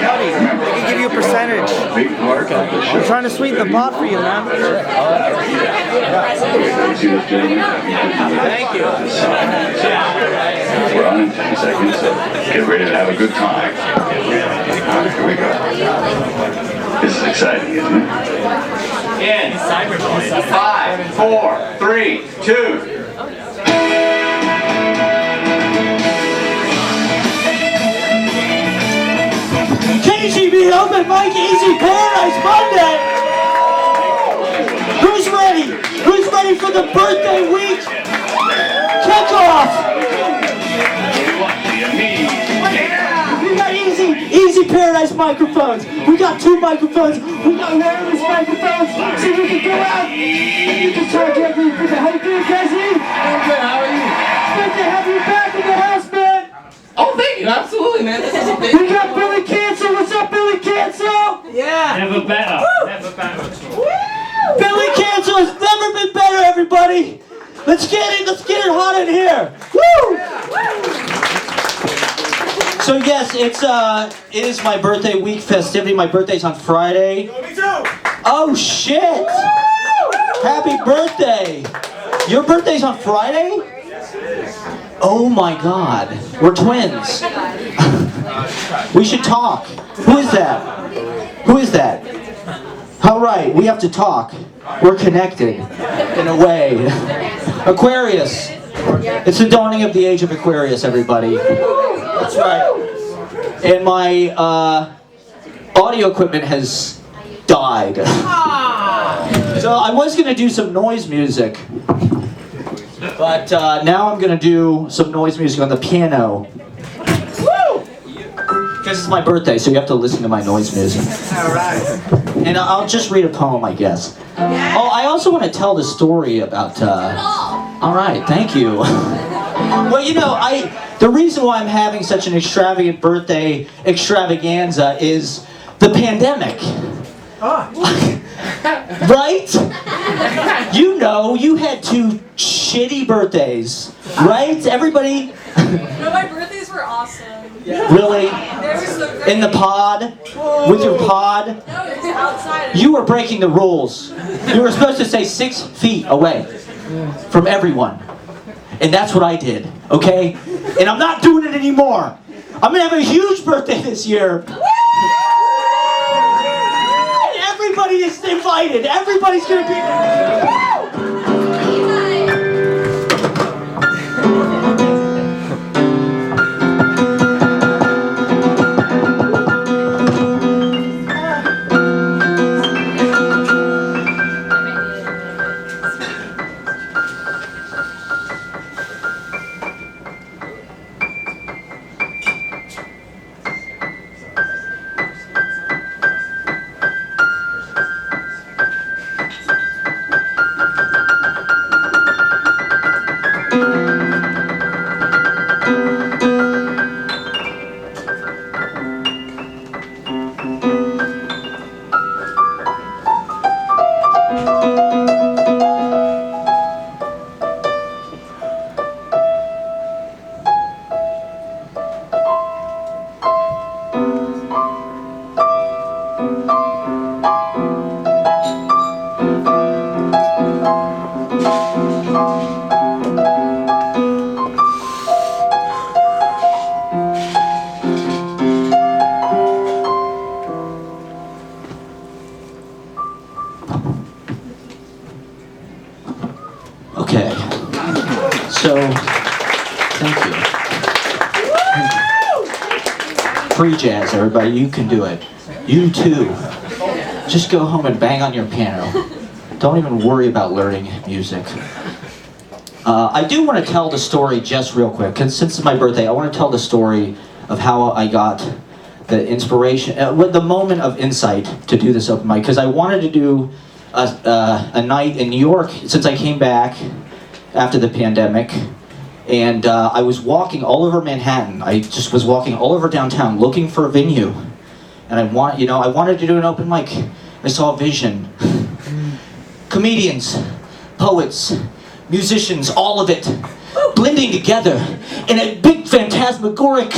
Buddy, they can give you a percentage. I'm trying to sweeten the pot for you, man. Thank you. We're on in 10 seconds, so get ready to have a good time. Here we go. This is exciting, isn't it? In 5, 4, 3, 2. KGB Open Mic Easy Paradise Monday! Who's ready? Who's ready for the birthday week kickoff? We got easy Paradise microphones. We got 2 microphones. We got wireless microphones, so we can go out and you can talk to everything. How you doing, Cassie? I'm good, how are you? Good to have you back in the house, man. Oh, thank you, absolutely, man. This is a big We got Billy Cancel. What's up, Billy Cancel? Yeah. Never better. Never better. Billy Cancel has never been better, everybody. Let's get it hot in here. Woo! So yes, it is my birthday week festivity. My birthday's on Friday. Me too. Oh shit! Happy birthday! Your birthday's on Friday? Oh my God, we're twins. We should talk. Who is that? Who is that? All right, we have to talk. We're connected in a way. Aquarius. It's the dawning of the age of Aquarius, everybody. That's right. And my audio equipment has died. So I was going to do some noise music. But now I'm going to do some noise music on the piano. Because it's my birthday, so you have to listen to my noise music. Alright. And I'll just read a poem, I guess. Oh, I also want to tell the story about... Alright, thank you. Well, you know, the reason why I'm having such an extravagant birthday extravaganza is the pandemic. Right? You know, you had 2 shitty birthdays, right? Everybody... No, my birthdays were awesome. Really? They were so great. In the pod? With your pod? No, it was outside. You were breaking the rules. You were supposed to stay 6 feet away from everyone. And that's what I did, okay? And I'm not doing it anymore. I'm gonna have a huge birthday this year. Everybody is invited. Everybody's gonna be... Okay. So, thank you. Free jazz, everybody. You can do it. You too. Just go home and bang on your piano. Don't even worry about learning music. I do want to tell the story just real quick, because since it's my birthday, I want to tell the story of how I got the inspiration, the moment of insight to do this open mic, because I wanted to do a night in New York since I came back after the pandemic, and I was walking all over Manhattan. I just was walking all over downtown looking for a venue, and I wanted to do an open mic. I saw a vision. Comedians, poets, musicians, all of it, blending together in a big phantasmagoric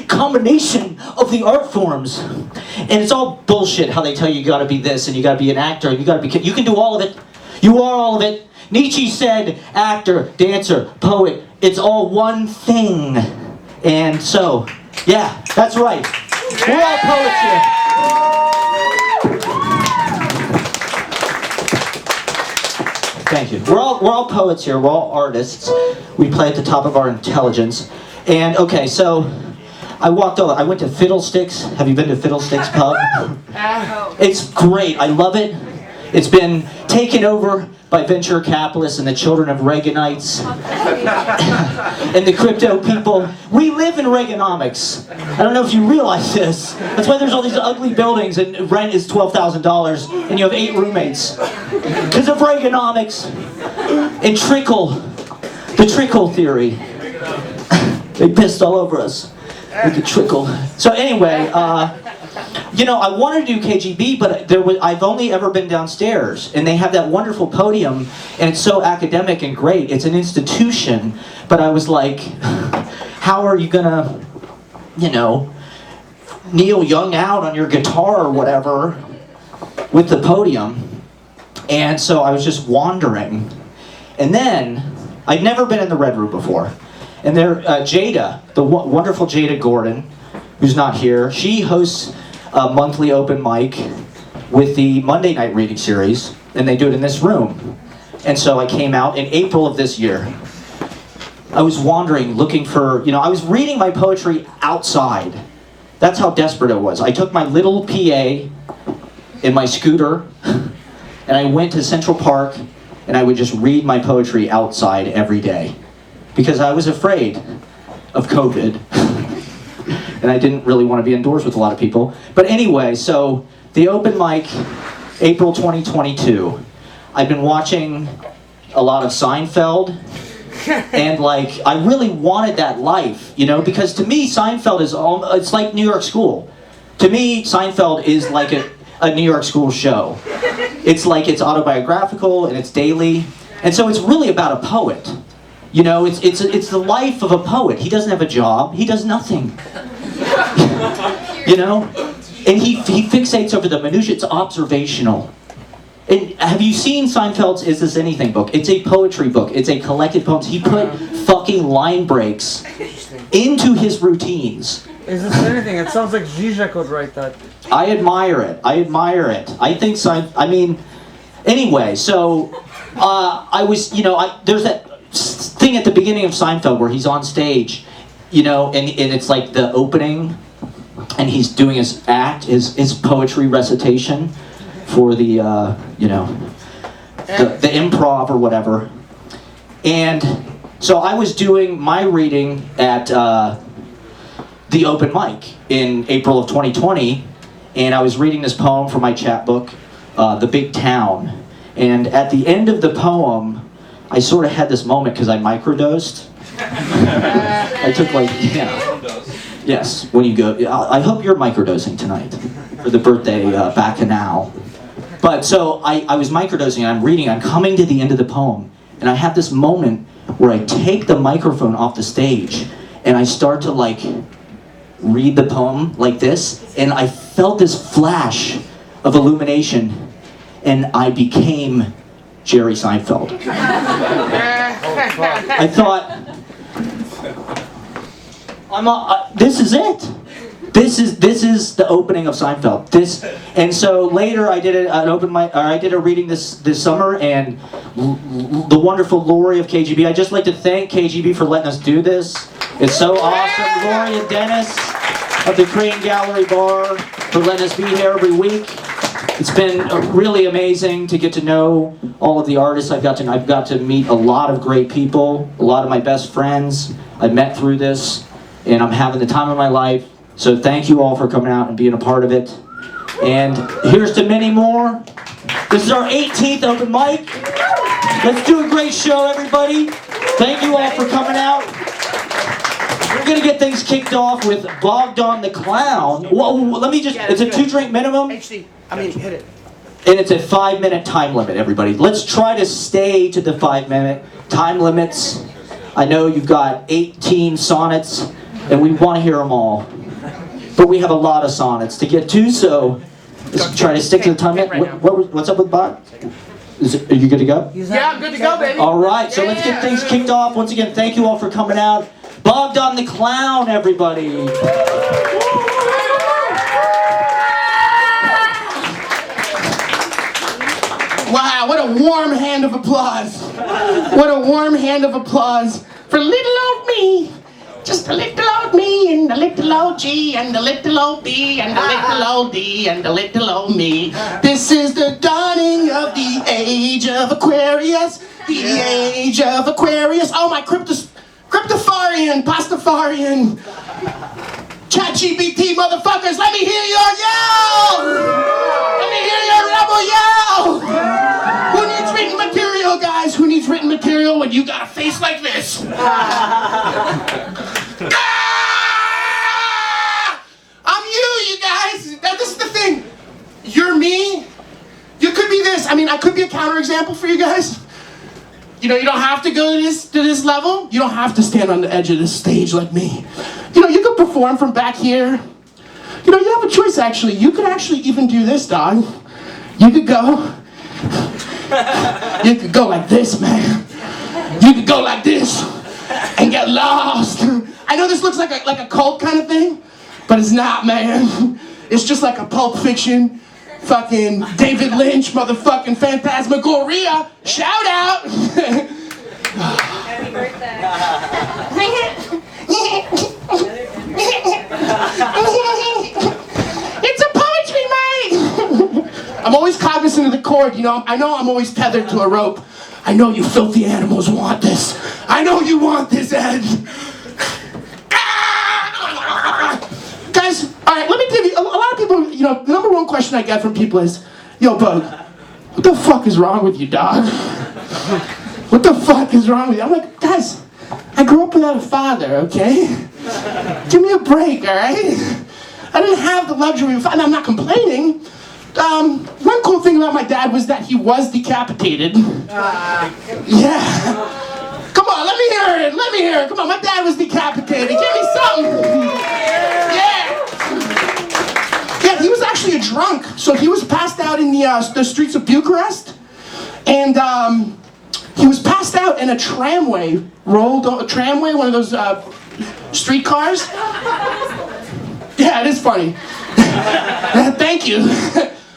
combination of the art forms. And it's all bullshit how they tell you gotta be this and you gotta be an actor and you gotta be, you can do all of it. You are all of it. Nietzsche said actor, dancer, poet, it's all one thing. And so, yeah, that's right. We're all poets here. Thank you. We're all poets here. We're all artists. We play at the top of our intelligence. And okay, so I walked over. I went to Fiddlesticks. Have you been to Fiddlesticks Pub? It's great. I love it. It's been taken over by venture capitalists and the children of Reaganites and the crypto people. We live in Reaganomics. I don't know if you realize this. That's why there's all these ugly buildings and rent is $12,000 and you have 8 roommates. Because of Reaganomics and the trickle theory. They pissed all over us with the trickle. So anyway, you know, I wanted to do KGB, but I've only ever been downstairs, and they have that wonderful podium, and it's so academic and great. It's an institution, but I was like, how are you gonna, you know, Neil Young out on your guitar or whatever with the podium? And so I was just wandering, and then I'd never been in the Red Room before, and there, Jada, the wonderful Jada Gordon, who's not here, she hosts a monthly open mic with the Monday night reading series, and they do it in this room. And so I came out in April of this year. I was wandering, looking for, you know, I was reading my poetry outside. That's how desperate I was. I took my little PA in my scooter, and I went to Central Park, and I would just read my poetry outside every day. Because I was afraid of COVID. And I didn't really want to be indoors with a lot of people. But anyway, so the open mic, April 2022. I've been watching a lot of Seinfeld. And like, I really wanted that life, you know, because to me, Seinfeld is, it's like New York School. To me, Seinfeld is like a New York School show. It's like, it's autobiographical and it's daily. And so it's really about a poet. You know, it's the life of a poet. He doesn't have a job. He does nothing. You know? And he fixates over the minutiae. It's observational. And have you seen Seinfeld's Is This Anything book? It's a poetry book. It's a collected poems. He put fucking line breaks into his routines. Is this anything? It sounds like Zizek would write that. I admire it. I think anyway, so I was, you know, there's that thing at the beginning of Seinfeld where he's on stage, you know, and it's like the opening, and he's doing his act, his poetry recitation for the, you know, the improv or whatever. And so I was doing my reading at the open mic in April of 2020, and I was reading this poem from my chapbook, The Big Town. And at the end of the poem, I sort of had this moment because I microdosed. I took like, yes, when you go, I hope you're microdosing tonight for the birthday bacchanal. But so I was microdosing, I'm reading, I'm coming to the end of the poem, and I have this moment where I take the microphone off the stage and I start to like read the poem like this, and I felt this flash of illumination, and I became Jerry Seinfeld. I thought, this is it. This is the opening of Seinfeld. And so later I did an open mic, or I did a reading this summer, and the wonderful Lori of KGB. I'd just like to thank KGB for letting us do this. It's so awesome. Lori and Dennis of the Crane Gallery Bar for letting us be here every week. It's been really amazing to get to know all of the artists. I've got to meet a lot of great people, a lot of my best friends I've met through this, and I'm having the time of my life. So thank you all for coming out and being a part of it. And here's to many more. This is our 18th open mic. Let's do a great show, everybody. Thank you all for coming out. We're gonna get things kicked off with Bogdan the Clown. Whoa, let me just, it's a 2-drink minimum. HD, I mean, hit it. And it's a 5-minute time limit, everybody. Let's try to stay to the 5-minute time limits. I know you've got 18 sonnets, and we want to hear them all. But we have a lot of sonnets to get to, so let's try to stick to the time limit. What's up with Bot? Are you good to go? Yeah, I'm good to go, baby. All right, so let's get things kicked off. Once again, thank you all for coming out. Bogdan the Clown, everybody. Wow, what a warm hand of applause. What a warm hand of applause for little old me. Just a little old me and a little old G and a little old B and a little old D and a little old me. This is the dawning of the age of Aquarius. The age of Aquarius. Oh, my cryptofarian, pastafarian, ChatGPT motherfuckers, let me hear your yell! Let me hear your rebel yell! Who needs written material, guys? Who needs written material when you got a face like this? I'm you guys. Now, this is the thing. You're me. You could be this. I mean, I could be a counterexample for you guys. You know, you don't have to go to this level. You don't have to stand on the edge of this stage like me. You know, you could perform from back here. You know, you have a choice, actually. You could actually even do this, dog. You could go. You could go like this, man. You could go like this and get lost. I know this looks like a cult kind of thing, but it's not, man. It's just like a Pulp Fiction, fucking David Lynch, motherfucking Phantasmagoria. Shout out. Happy birthday. It's a poetry night. I'm always cognizant of the cord, you know. I know I'm always tethered to a rope. I know you filthy animals want this. I know you want this, Ed. Guys, all right, let me give you, a lot of people, you know, the number one question I get from people is, yo, Bug, what the fuck is wrong with you, dog? What the fuck is wrong with you? I'm like, guys, I grew up without a father, okay? Give me a break, all right? I didn't have the luxury of, and I'm not complaining. One cool thing about my dad was that he was decapitated. Yeah. Come on, let me hear it. Let me hear it. Come on, my dad was decapitated. Give me something. Yeah. Yeah, he was actually a drunk. So he was passed out in the streets of Bucharest. And he was passed out in a tramway, one of those streetcars. Yeah, it is funny. Thank you.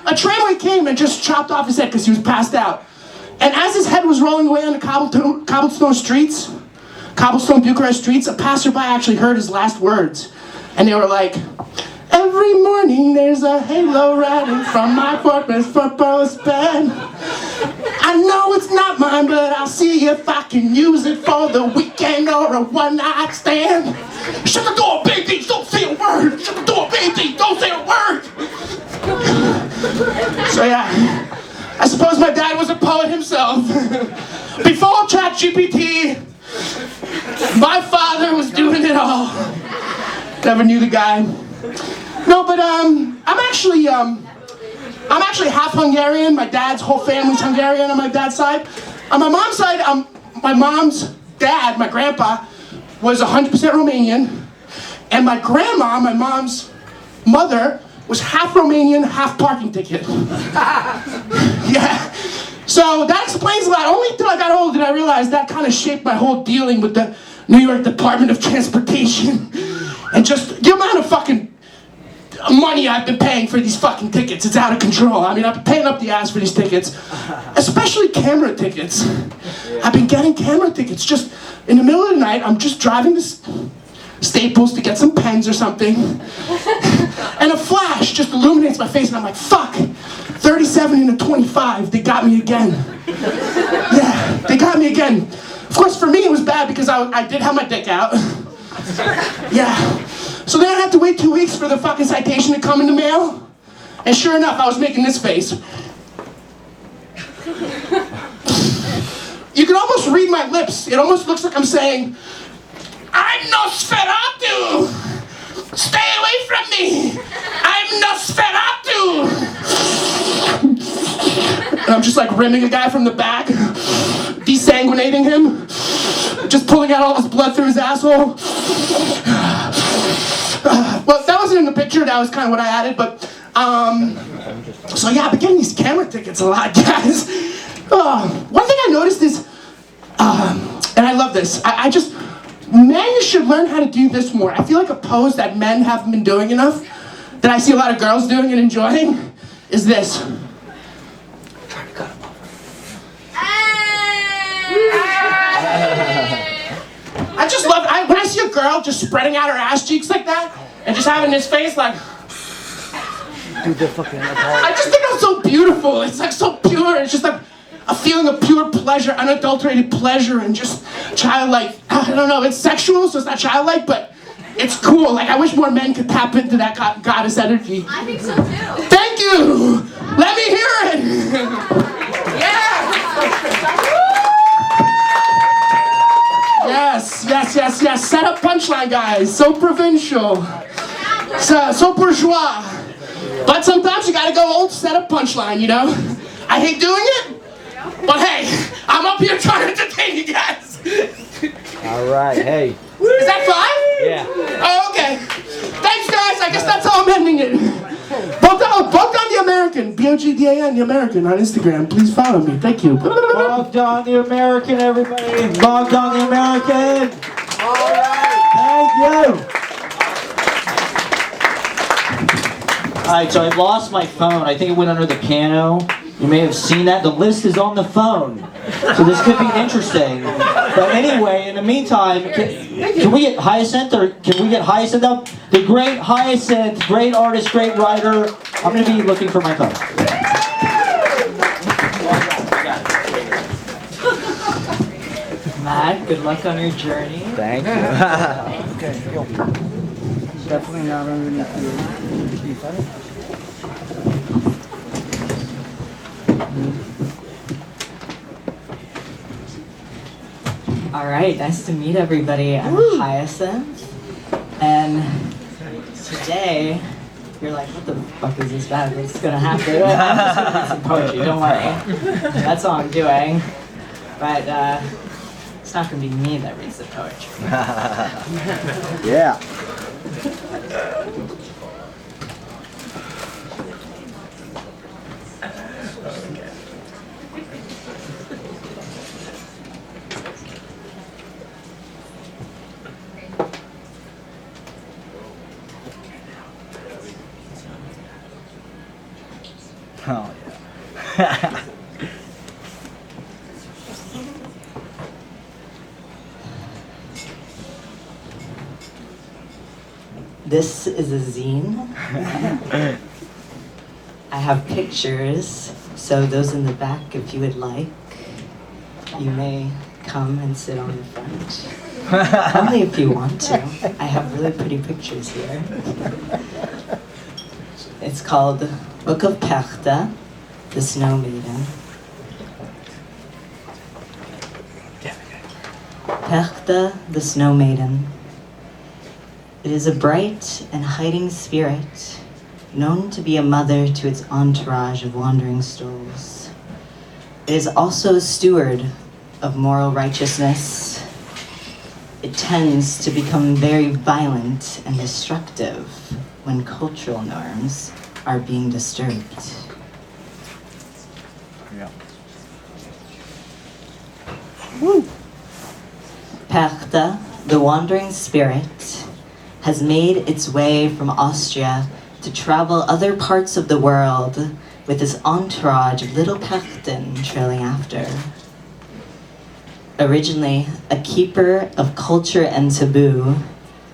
A tramway came and just chopped off his head because he was passed out. And as his head was rolling away on the cobblestone Bucharest streets, a passerby actually heard his last words. And they were like, every morning there's a halo riding from my fortress bed. I know it's not mine, but I'll see if I can use it for the weekend or a one-night stand. Shut the door, baby, don't say a word. Shut the door, baby, don't say a word. So yeah, I suppose my dad was a poet himself. Before ChatGPT, my father was doing it all. Never knew the guy. No, but I'm actually half Hungarian. My dad's whole family's Hungarian on my dad's side. On my mom's side, my mom's dad, my grandpa, was 100% Romanian, and my grandma, my mom's mother, was half Romanian, half parking ticket. Yeah. So that explains a lot. Only until I got old did I realize that kind of shaped my whole dealing with the New York Department of Transportation. And just the amount of fucking money I've been paying for these fucking tickets, it's out of control. I mean, I've been paying up the ass for these tickets, especially camera tickets. I've been getting camera tickets just in the middle of the night. I'm just driving to Staples to get some pens or something, and a flash just illuminates my face, and I'm like, fuck, 37 and a 25, they got me again. Yeah, they got me again. Of course, for me, it was bad because I did have my dick out. Yeah. So then I had to wait 2 weeks for the fucking citation to come in the mail. And sure enough, I was making this face. You can almost read my lips. It almost looks like I'm saying, I'm Nosferatu! Stay away from me! I'm Nosferatu! And I'm just like rimming a guy from the back, desanguinating him, just pulling out all this blood through his asshole. Well, that wasn't in the picture, that was kind of what I added, but, so yeah, I've been getting these camera tickets a lot, guys. One thing I noticed is, and I love this, men should learn how to do this more. I feel like a pose that men haven't been doing enough, that I see a lot of girls doing and enjoying, is this. I just love, when I see a girl just spreading out her ass cheeks like that, and just having this face like, I just think that's so beautiful. It's like so pure. It's just like a feeling of pure pleasure, unadulterated pleasure, and just childlike. I don't know, it's sexual, so it's not childlike, but it's cool. Like, I wish more men could tap into that goddess energy. I think so too. Thank you! Let me hear it! Yeah! Yes. Set up punchline, guys. So provincial. So bourgeois. But sometimes you gotta go old set up punchline, you know? I hate doing it, but hey, I'm up here trying to entertain you guys. All right, hey. Is that 5? Yeah. Oh, okay. Thanks, guys. I guess that's how I'm ending it. Bogdan the American. Bogdan the American on Instagram. Please follow me. Thank you. Bogdan the American, everybody. Bogdan the American. All right. Thank you. All right, so I lost my phone. I think it went under the piano. You may have seen that. The list is on the phone. So this could be interesting. But anyway, in the meantime, can we get Hyacinth, or can we get Hyacinth up? The great Hyacinth, great artist, great writer. I'm going to be looking for my phone. Matt, good luck on your journey. Thank you. Okay, go. Definitely not underneath you. All right, nice to meet everybody. I'm Hyacinth, and today you're like, what the fuck is this bad? It's gonna happen. I'm just gonna read some poetry. Don't worry. That's all I'm doing. But it's not gonna be me that reads the poetry. Yeah. Oh, yeah. This is a zine. I have pictures, so those in the back, if you would like, you may come and sit on the front. Only if you want to. I have really pretty pictures here. It's called Book of Perta, the Snow Maiden. Perta, the Snow Maiden. It is a bright and hiding spirit, known to be a mother to its entourage of wandering souls. It is also a steward of moral righteousness. It tends to become very violent and destructive when cultural norms are being disturbed. Yeah. Woo! Perta, the wandering spirit, has made its way from Austria to travel other parts of the world with his entourage of little Perten trailing after. Originally a keeper of culture and taboo,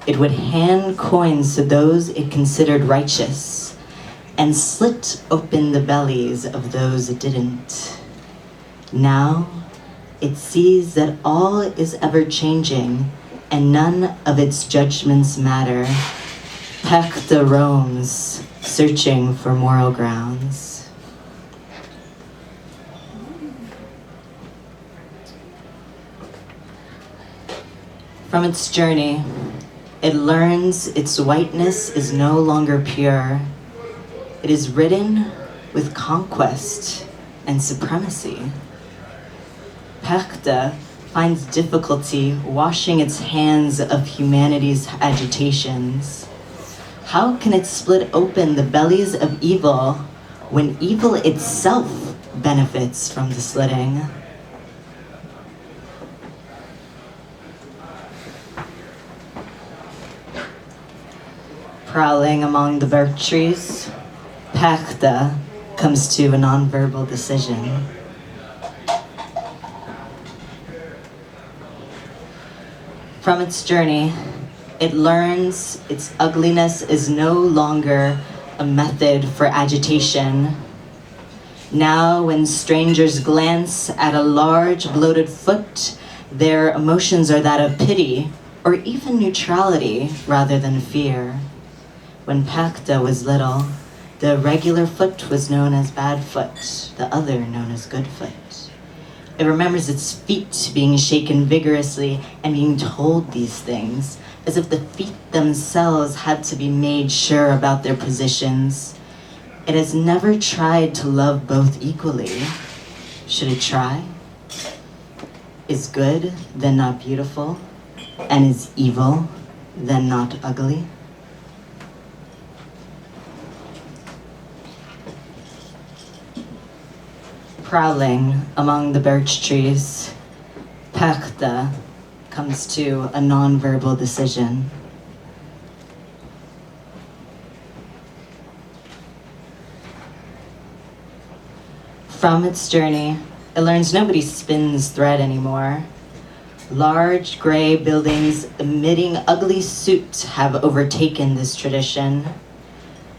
it would hand coins to those it considered righteous and slit open the bellies of those it didn't. Now it sees that all is ever changing and none of its judgments matter. Perta roams, searching for moral grounds. From its journey, it learns its whiteness is no longer pure. It is ridden with conquest and supremacy. Perte finds difficulty washing its hands of humanity's agitations. How can it split open the bellies of evil when evil itself benefits from the slitting? Prowling among the birch trees, Perte comes to a nonverbal decision. From its journey, it learns its ugliness is no longer a method for agitation. Now, when strangers glance at a large bloated foot, their emotions are that of pity or even neutrality rather than fear. When Perte was little, the regular foot was known as bad foot, the other known as good foot. It remembers its feet being shaken vigorously and being told these things, as if the feet themselves had to be made sure about their positions. It has never tried to love both equally. Should it try? Is good then not beautiful? And is evil then not ugly? Prowling among the birch trees, Perte comes to a nonverbal decision. From its journey, it learns nobody spins thread anymore. Large gray buildings emitting ugly soot have overtaken this tradition.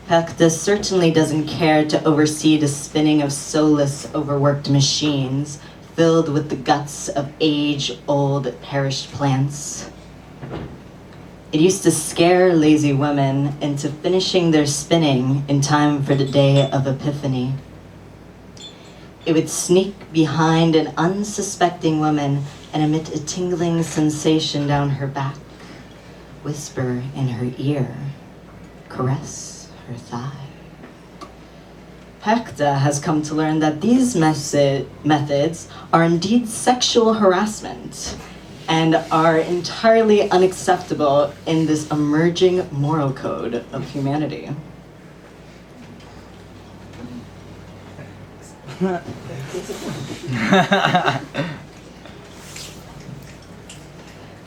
Perte certainly doesn't care to oversee the spinning of soulless, overworked machines filled with the guts of age-old, perished plants. It used to scare lazy women into finishing their spinning in time for the day of Epiphany. It would sneak behind an unsuspecting woman and emit a tingling sensation down her back, whisper in her ear, caress her thigh. Perte has come to learn that these methods are indeed sexual harassment and are entirely unacceptable in this emerging moral code of humanity.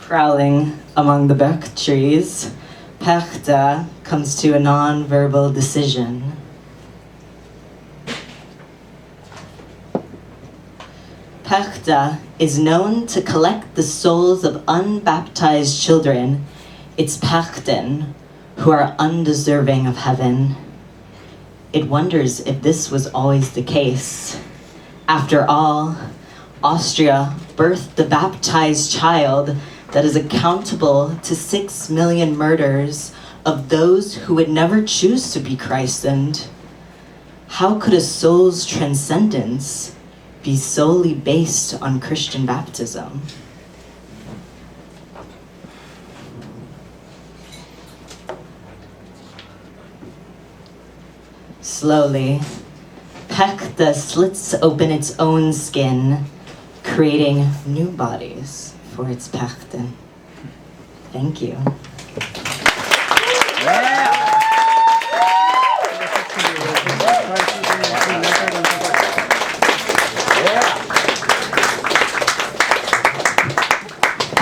Prowling among the birch trees, Perte comes to a non-verbal decision. Perte is known to collect the souls of unbaptized children, its pachten, who are undeserving of heaven. It wonders if this was always the case. After all, Austria birthed the baptized child that is accountable to 6 million murders of those who would never choose to be christened. How could a soul's transcendence be solely based on Christian baptism? Slowly, Perte slits open its own skin, creating new bodies for its pachten. Thank you.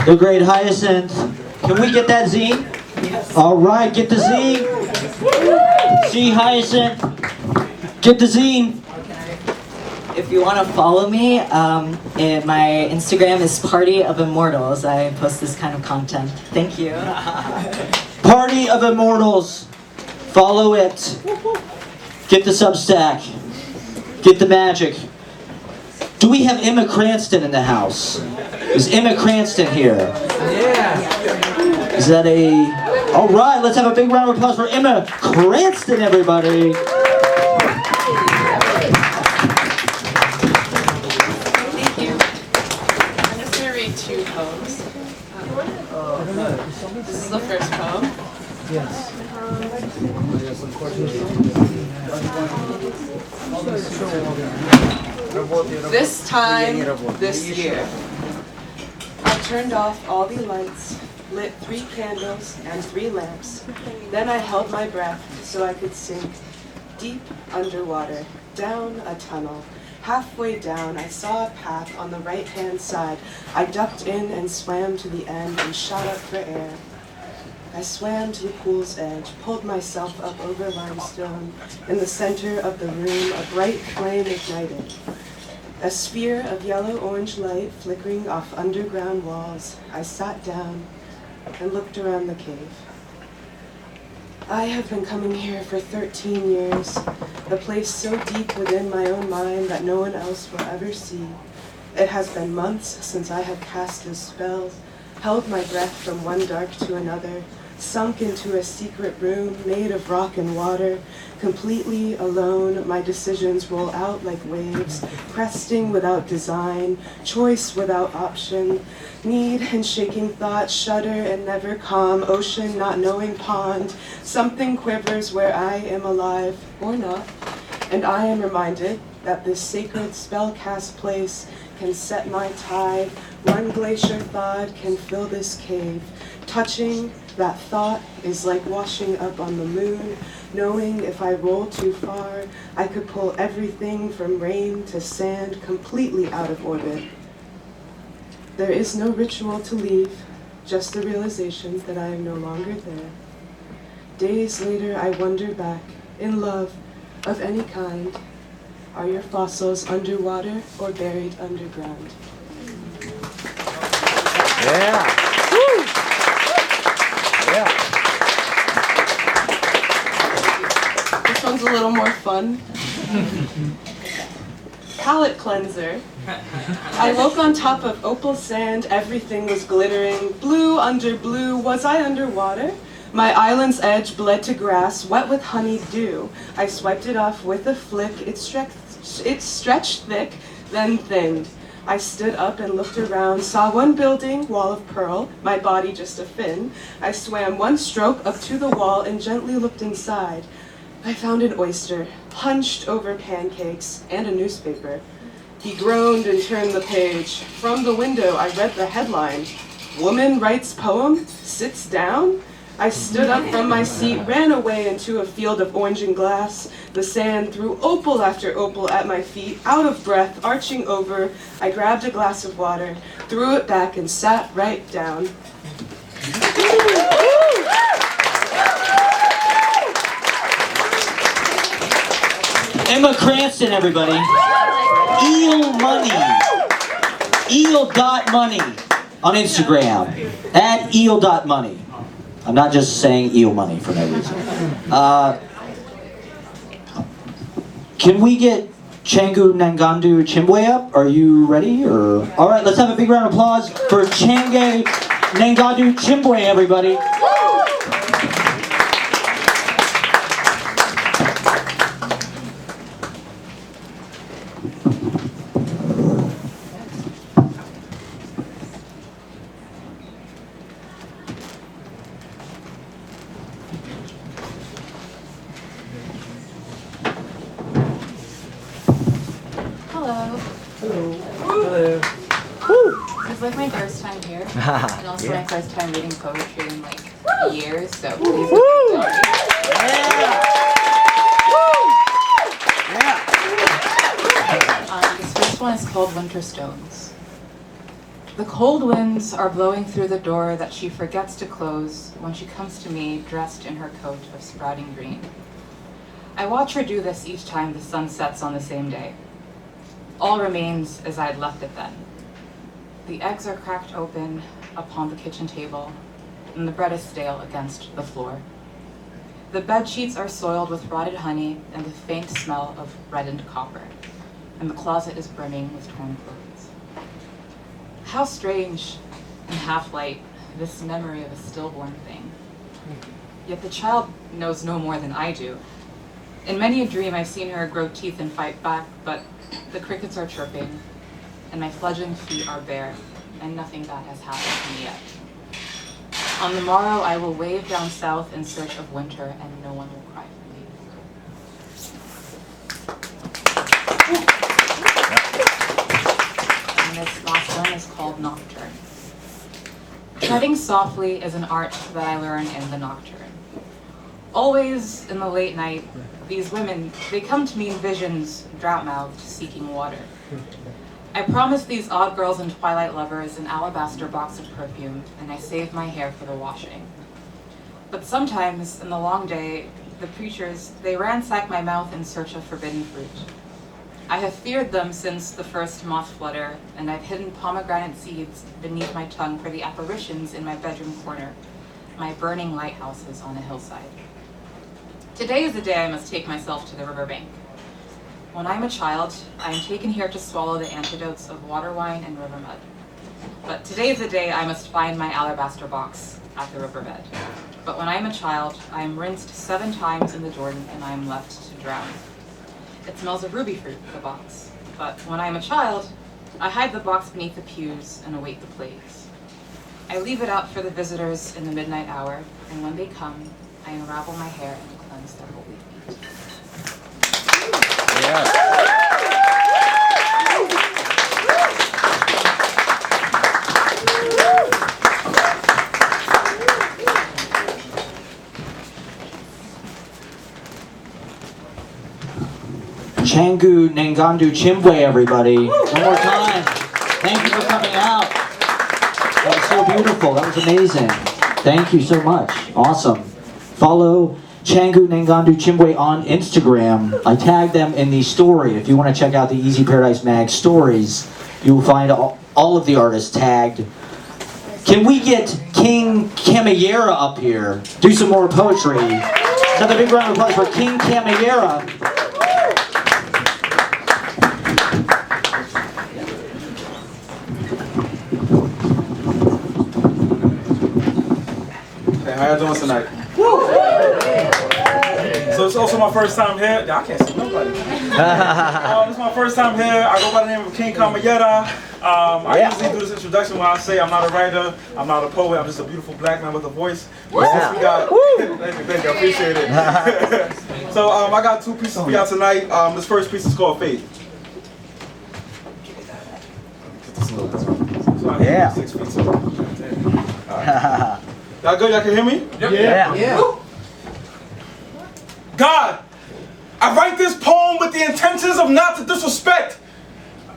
The great Hyacinth. Can we get that zine? Yes. All right, get the zine. See Hyacinth. Get the zine. If you want to follow me, my Instagram is Party of Immortals. I post this kind of content. Thank you. Party of Immortals. Follow it. Get the Substack. Get the magic. Do we have Emma Cranston in the house? Is Emma Cranston here? Yeah. Is that a... All right, let's have a big round of applause for Emma Cranston, everybody. Thank you. I'm just going to read 2 poems. This is the first poem. This time, this year, I turned off all the lights, lit 3 candles and 3 lamps. Then I held my breath so I could sink deep underwater, down a tunnel. Halfway down, I saw a path on the right-hand side. I ducked in and swam to the end and shot up for air. I swam to the pool's edge, pulled myself up over limestone. In the center of the room, a bright flame ignited. A sphere of yellow-orange light flickering off underground walls. I sat down and looked around the cave. I have been coming here for 13 years, a place so deep within my own mind that no one else will ever see. It has been months since I have cast a spell, held my breath from one dark to another, sunk into a secret room made of rock and water, completely alone. My decisions roll out like waves, cresting without design, choice without option, need and shaking thought, shudder and never calm, ocean not knowing pond. Something quivers where I am alive, or not, and I am reminded that this sacred spell-cast place can set my tide. One glacier thought can fill this cave. Touching that thought is like washing up on the moon, knowing if I roll too far, I could pull everything from rain to sand completely out of orbit. There is no ritual to leave, just the realization that I am no longer there. Days later, I wander back, in love of any kind. Are your fossils underwater or buried underground? Yeah. Woo. Yeah. This one's a little more fun. Palette cleanser. I woke on top of opal sand, everything was glittering. Blue under blue, was I underwater? My island's edge bled to grass, wet with honey dew. I swiped it off with a flick, it stretched thick, then thinned. I stood up and looked around, saw one building, wall of pearl, my body just a fin. I swam one stroke up to the wall and gently looked inside. I found an oyster, hunched over pancakes and a newspaper. He groaned and turned the page. From the window, I read the headline, "Woman Writes Poem, Sits Down?" I stood up from my seat, ran away into a field of orange and glass. The sand threw opal after opal at my feet, out of breath, arching over. I grabbed a glass of water, threw it back, and sat right down. Emma Cranston, everybody. Eel Money. Eel.money on Instagram. At eel.money. I'm not just saying eel money for no reason. Can we get Changu, nan'gandu, chiimbwe up? Are you ready? Or all right, let's have a big round of applause for Changu, nan'gandu, chiimbwe, everybody. It's like my first time here, and also my first time reading poetry in like years, so please don't worry. This first one is called Winter Stones. The cold winds are blowing through the door that she forgets to close when she comes to me dressed in her coat of sprouting green. I watch her do this each time the sun sets on the same day. All remains as I had left it then. The eggs are cracked open upon the kitchen table, and the bread is stale against the floor. The bed sheets are soiled with rotted honey and the faint smell of reddened copper, and the closet is brimming with torn clothes. How strange and half-light this memory of a stillborn thing. Yet the child knows no more than I do. In many a dream I've seen her grow teeth and fight back, but the crickets are chirping, and my fledgling feet are bare, and nothing bad has happened to me yet. On the morrow, I will wave down south in search of winter, and no one will cry for me. And this last one is called Nocturne. Treading softly is an art that I learned in the Nocturne. Always in the late night, these women, they come to me in visions, drought-mouthed, seeking water. I promised these odd girls and twilight lovers an alabaster box of perfume, and I saved my hair for the washing. But sometimes, in the long day, the preachers, they ransack my mouth in search of forbidden fruit. I have feared them since the first moth flutter, and I've hidden pomegranate seeds beneath my tongue for the apparitions in my bedroom corner, my burning lighthouses on a hillside. Today is the day I must take myself to the riverbank. When I'm a child, I am taken here to swallow the antidotes of water wine and river mud. But today is the day I must find my alabaster box at the riverbed. But when I am a child, I am rinsed 7 times in the Jordan and I am left to drown. It smells of ruby fruit, the box. But when I am a child, I hide the box beneath the pews and await the plagues. I leave it out for the visitors in the midnight hour, and when they come, I unravel my hair and cleanse their holy feet. Changu, nan'gandu, chiimbwe, everybody. One more time. Thank you for coming out. That was so beautiful. That was amazing. Thank you so much. Awesome. Follow Changu, nan'gandu, chiimbwe on Instagram. I tagged them in the story. If you want to check out the Easy Paradise Mag stories, you will find all of the artists tagged. Can we get King Kameyera up here? Do some more poetry. Another big round of applause for King Kameyera. How y'all doing tonight? So it's also my first time here. I can't see nobody. This is my first time here. I go by the name of King Kameyera. I usually do this introduction when I say I'm not a writer, I'm not a poet, I'm just a beautiful black man with a voice. But since we got, thank you, I appreciate it. So I got 2 pieces for y'all tonight. This first piece is called Faith. Yeah. 6 feet. Y'all good? Y'all can hear me? Yeah. God, I write this poem with the intentions of not to disrespect,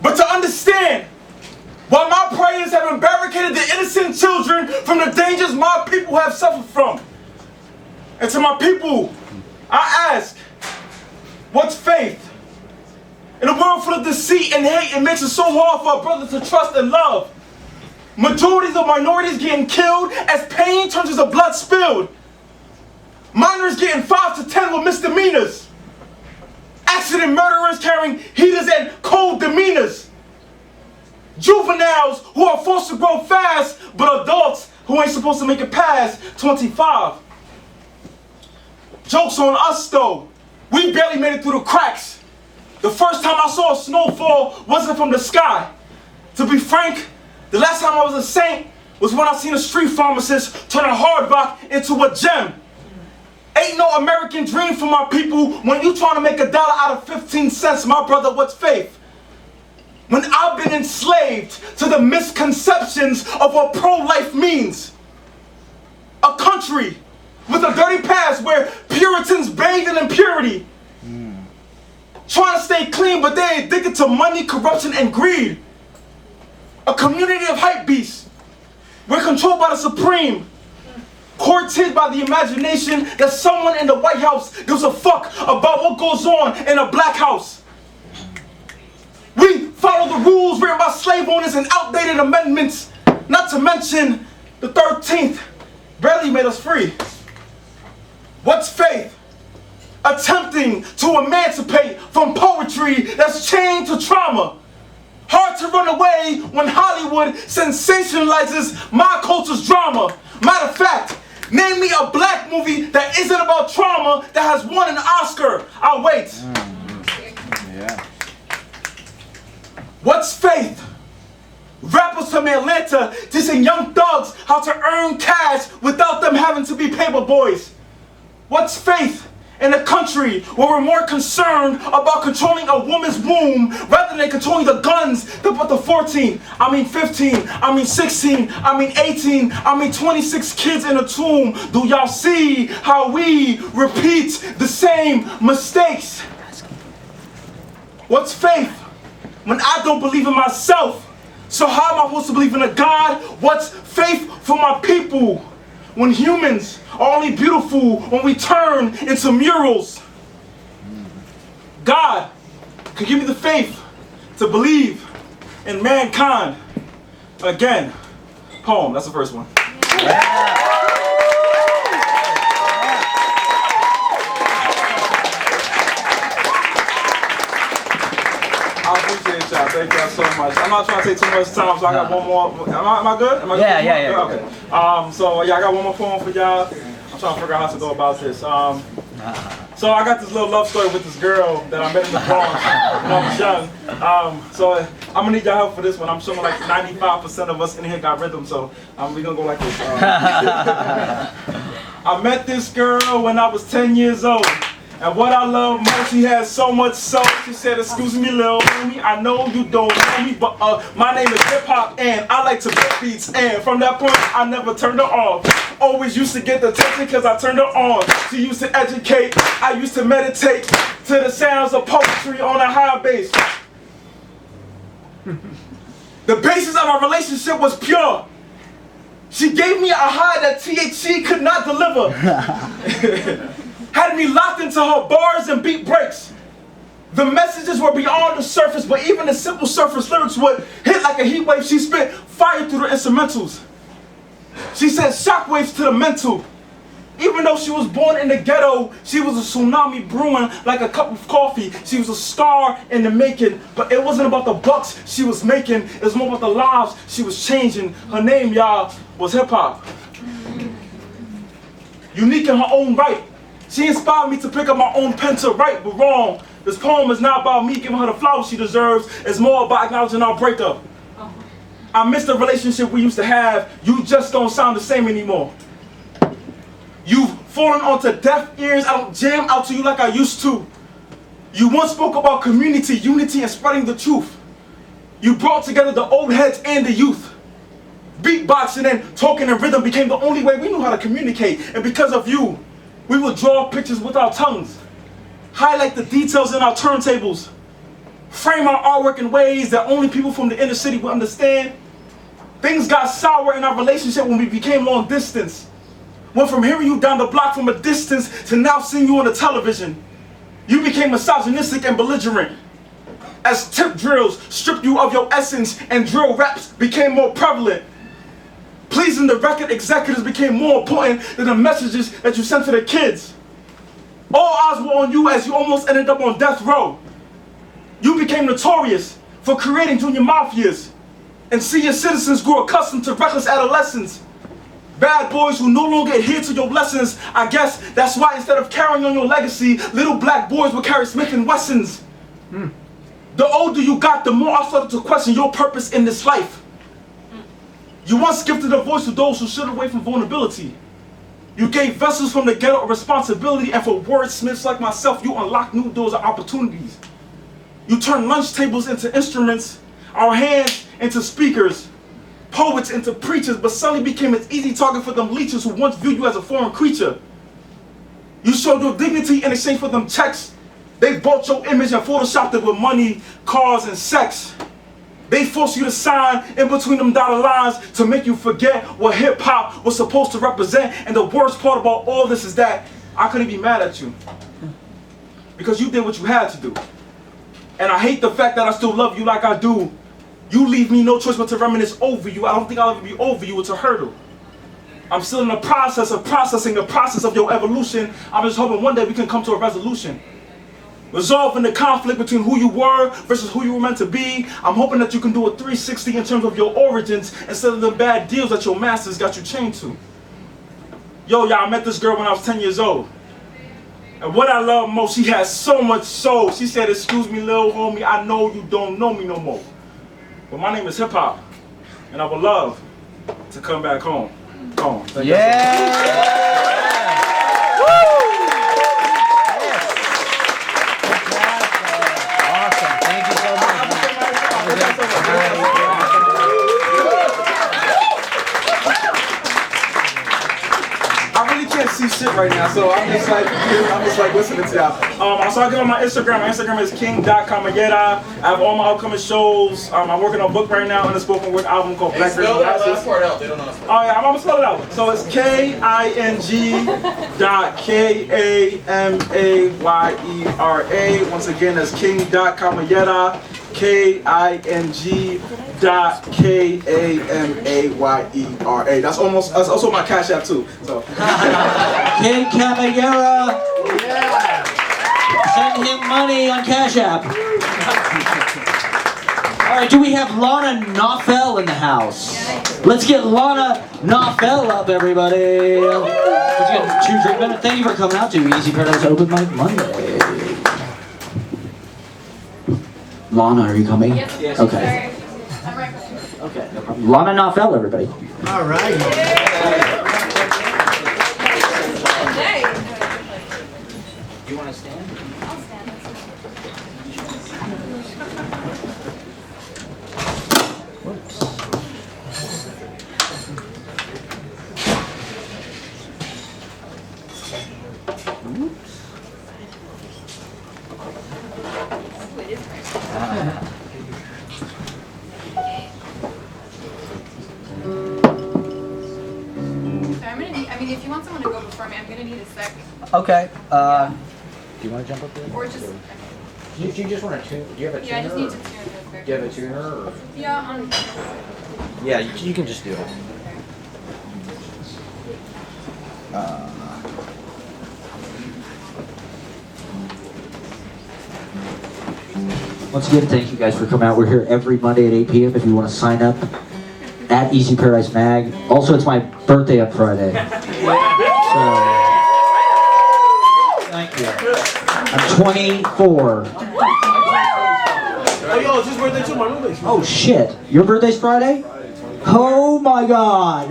but to understand. While my prayers have barricaded the innocent children from the dangers my people have suffered from. And to my people, I ask, what's faith? In a world full of deceit and hate, it makes it so hard for our brothers to trust and love. Majorities of minorities getting killed as pain turns into blood spilled. Minors getting 5 to 10 with misdemeanors. Accident murderers carrying heaters and cold demeanors. Juveniles who are forced to grow fast, but adults who ain't supposed to make it past 25. Joke's on us though. We barely made it through the cracks. The first time I saw a snowfall wasn't from the sky. To be frank, the last time I was a saint was when I seen a street pharmacist turn a hard rock into a gem. Ain't no American dream for my people when you trying to make $1 out of 15 cents, my brother, what's faith? When I've been enslaved to the misconceptions of what pro-life means. A country with a dirty past where Puritans bathe in impurity. Trying to stay clean, but they addicted to money, corruption, and greed. A community of hype beasts. We're controlled by the Supreme. Courted by the imagination that someone in the White House gives a fuck about what goes on in a black house. We follow the rules written by slave owners and outdated amendments. Not to mention, the 13th barely made us free. What's faith? Attempting to emancipate from poetry that's chained to trauma. Hard to run away when Hollywood sensationalizes my culture's drama. Matter of fact, name me a black movie that isn't about trauma that has won an Oscar. I'll wait. What's faith? Rappers from Atlanta teaching young thugs how to earn cash without them having to be paper boys. What's faith in a country where we're more concerned about controlling a woman's womb rather than controlling the guns that put the 14, 15, 16, 18, 26 kids in a tomb? Do y'all see how we repeat the same mistakes? What's faith when I don't believe in myself? So how am I supposed to believe in a God? What's faith for my people when humans are only beautiful when we turn into murals? God can give me the faith to believe in mankind. Again, poem, that's the first one. I appreciate y'all. Thank y'all so much. I'm not trying to take too much time, so I got one more. Am I good? Am I good? Yeah. Okay. So yeah, I got one more poem for y'all. I'm trying to figure out how to go about this. So I got this little love story with this girl that I met in the Bronx when I was young. So I'm gonna need y'all help for this one. I'm sure like 95% of us in here got rhythm, so we gonna go like this. I met this girl when I was 10 years old. And what I love most, she has so much soul. She said, excuse me, little homie, I know you don't know me, but my name is Hip Hop, and I like to break beats. And from that point, I never turned her off. Always used to get the attention because I turned her on. She used to educate, I used to meditate to the sounds of poetry on a high bass. The basis of our relationship was pure. She gave me a high that THC could not deliver. Had me locked into her bars and beat breaks. The messages were beyond the surface, but even the simple surface lyrics would hit like a heat wave. She spit fire through the instrumentals. She sent shockwaves to the mental. Even though she was born in the ghetto, she was a tsunami brewing like a cup of coffee. She was a star in the making, but it wasn't about the bucks she was making. It was more about the lives she was changing. Her name, y'all, was Hip Hop. Unique in her own right. She inspired me to pick up my own pen to right, but wrong. This poem is not about me giving her the flowers she deserves. It's more about acknowledging our breakup. I miss the relationship we used to have. You just don't sound the same anymore. You've fallen onto deaf ears. I don't jam out to you like I used to. You once spoke about community, unity, and spreading the truth. You brought together the old heads and the youth. Beatboxing and talking in rhythm became the only way we knew how to communicate. And because of you, we would draw pictures with our tongues, highlight the details in our turntables, frame our artwork in ways that only people from the inner city would understand. Things got sour in our relationship when we became long distance. Went from hearing you down the block from a distance to now seeing you on the television. You became misogynistic and belligerent. As tip drills stripped you of your essence and drill raps became more prevalent. Pleasing the record executives became more important than the messages that you sent to the kids. All eyes were on you as you almost ended up on death row. You became notorious for creating junior mafias, and senior citizens grew accustomed to reckless adolescents. Bad boys who no longer adhere to your lessons. I guess that's why instead of carrying on your legacy, little black boys would carry Smith & Wessons. The older you got, the more I started to question your purpose in this life. You once gifted a voice to those who stood away from vulnerability. You gave vessels from the ghetto a responsibility, and for wordsmiths like myself, you unlocked new doors of opportunities. You turned lunch tables into instruments, our hands into speakers, poets into preachers, but suddenly became an easy target for them leechers who once viewed you as a foreign creature. You showed your dignity in exchange for them checks. They bought your image and photoshopped it with money, cars, and sex. They forced you to sign in between them dotted lines to make you forget what hip-hop was supposed to represent. And the worst part about all this is that I couldn't be mad at you. Because you did what you had to do. And I hate the fact that I still love you like I do. You leave me no choice but to reminisce over you. I don't think I'll ever be over you. It's a hurdle. I'm still in the process of processing the process of your evolution. I'm just hoping one day we can come to a resolution. Resolving the conflict between who you were versus who you were meant to be. I'm hoping that you can do a 360 in terms of your origins instead of the bad deals that your masters got you chained to. Yo, y'all, I met this girl when I was 10 years old. And what I love most, she has so much soul. She said, excuse me, little homie, I know you don't know me no more. But my name is Hip Hop. and I would love to come back home. Thank you. Awesome. Thank you so much. I really can't see shit right now, so I'm just like listening to y'all. So I'll give on my Instagram. My Instagram is king.kameyera. I have all my upcoming shows. I'm working on a book right now and a spoken word album called Black Girls and Glasses. Oh yeah, I'm gonna spell it out. So it's king.kameyera. Once again, that's king.kameyera. king.kameyera. That's also my Cash App too. So King Kameyera. Send him money on Cash App. All right, do we have Lana Nauphel in the house? Let's get Lana Nauphel up, everybody. Let's get True Treatment. Thank you for coming out to Easy Paradise Open Mic Monday. Lana, are you coming? Yes. Okay. I'm right back. Okay, no problem. Lana Nauphel, everybody. All right. You want to stand? I'll stand. If you want someone to go before me, I'm gonna need a sec. Okay. Do you want to jump up there? Or just. Do you just want to tune? Do you have a tuner? Yeah, I just need or- to tune real quick. Do you have a tuner? Or? Yeah, on. Yeah, you can just do it. Once again, thank you guys for coming out. We're here every Monday at 8 p.m. if you want to sign up at Easy Paradise Mag. Also, it's my birthday up Friday. So, thank you. I'm 24. oh yo, it's his birthday too, my roommate's. Oh shit, your birthday's Friday? Oh my god.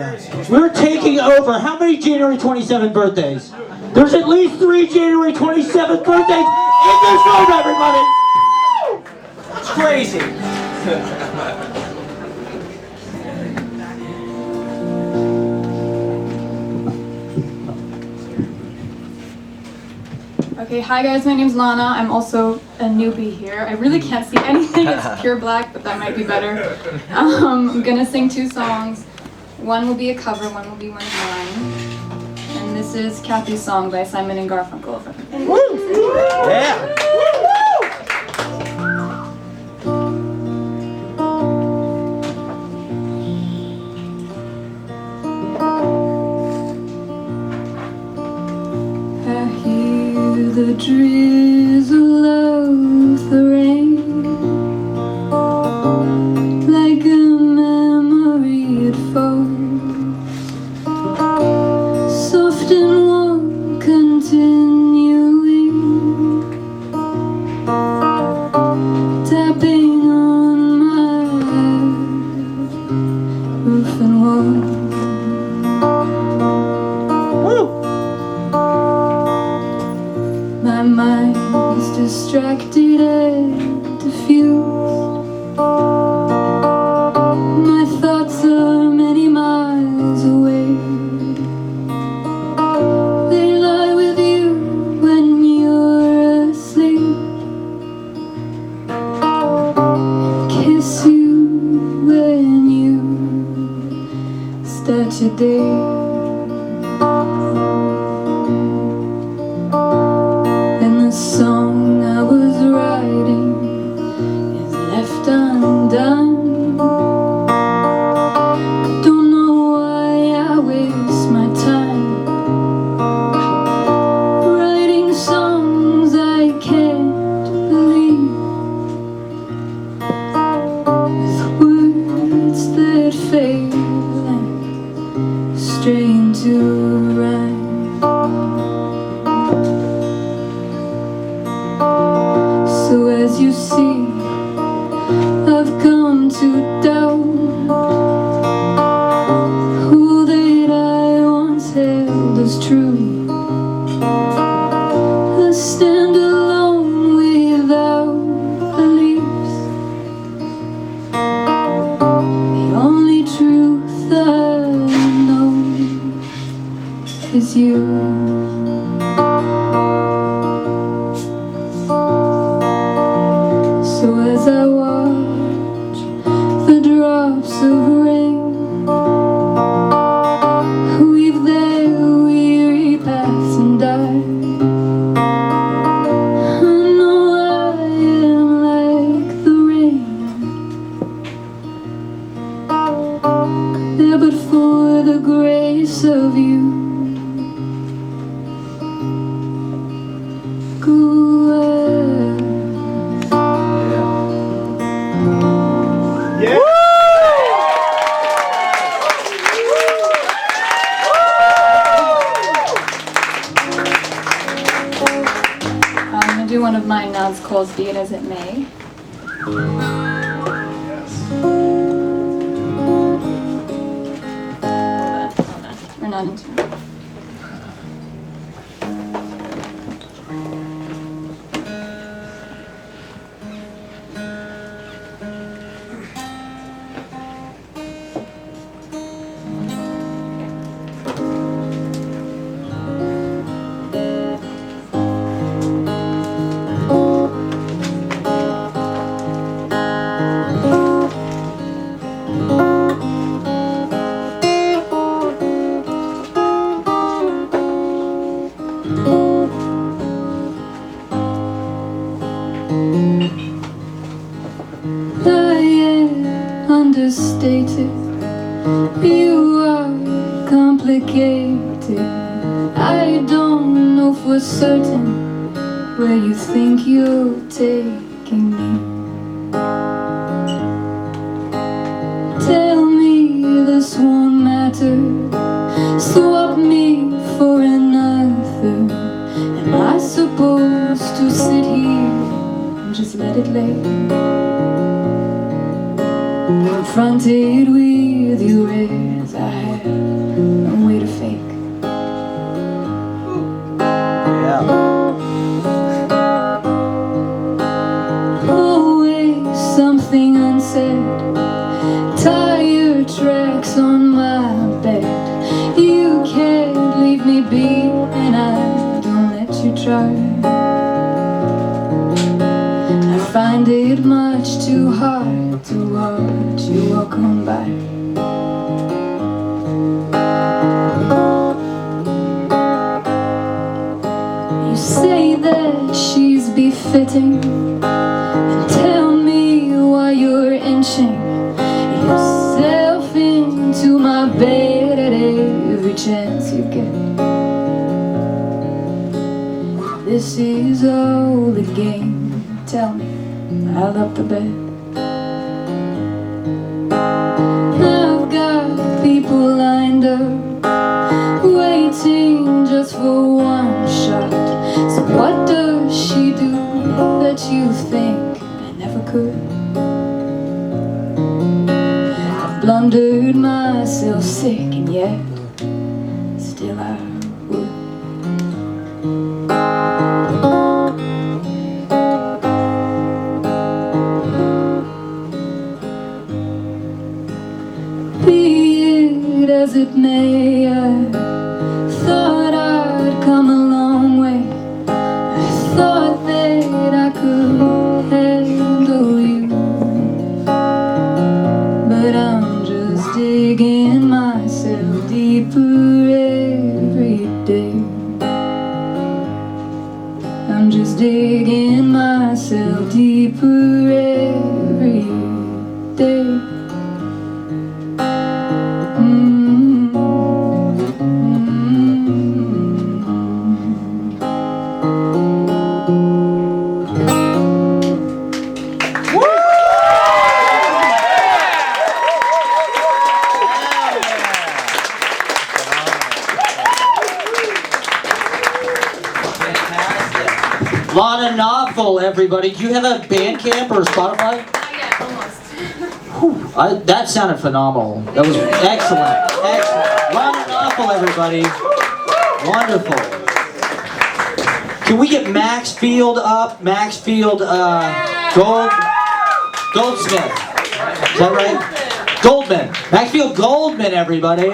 We're taking over. How many January 27th birthdays? There's at least 3 January 27th birthdays in this room, everybody! It's crazy. Okay, hi guys, my name's Lana. I'm also a newbie here. I really can't see anything, it's pure black, but that might be better. I'm gonna sing 2 songs. One will be a cover, one will be one of mine. And this is Kathy's song by Simon and Garfunkel. Yeah. The drizzle of the rain, like a memory it falls, soft and warm, continuing, tapping on my roof and wall. My mind's distracted and diffused. My thoughts are many miles away. They lie with you when you're asleep. Kiss you when you start your day. The song I was writing is left undone. Don't know why I waste my time writing songs I can't believe, with words that fail and stray into rhyme. So as you see, I've come to doubt is you. So as I watch the drops of rain weave their weary paths and die, I know I am like the rain. Yeah, but for the grace of you, go I'm gonna do one of mine now. It's called Be It As It May. We're not into it. Understated, you are complicated. I don't know for certain where you think you're taking me. Tell me this won't matter, swap me for another. Am I supposed to sit here and just let it lay? Confronted with you as I have no way to fake. Always something unsaid, tire tracks on my bed. You can't leave me be, and I don't let you try. I find it much too hard to watch you walk on by. You say that she's befitting, and tell me why you're inching yourself into my bed at every chance you get. This is all the game, tell me, I'll up the bed. I've got people lined up, waiting just for one shot. So what does she do that you think I never could? I've blundered myself sick, and yet still I would. Be it as it may, I thought I'd come a long way. I thought that I could handle you, but I'm just digging myself deeper every day. I'm just digging myself deeper every day. Lana Nauphel, everybody. Do you have a Bandcamp or a Spotify? Almost. That sounded phenomenal. That was excellent. Excellent. Lana Nauphel, everybody. Wonderful. Can we get Max Field up? Max Field Goldsmith. Is that right? Goldman. Max Field Goldman, everybody.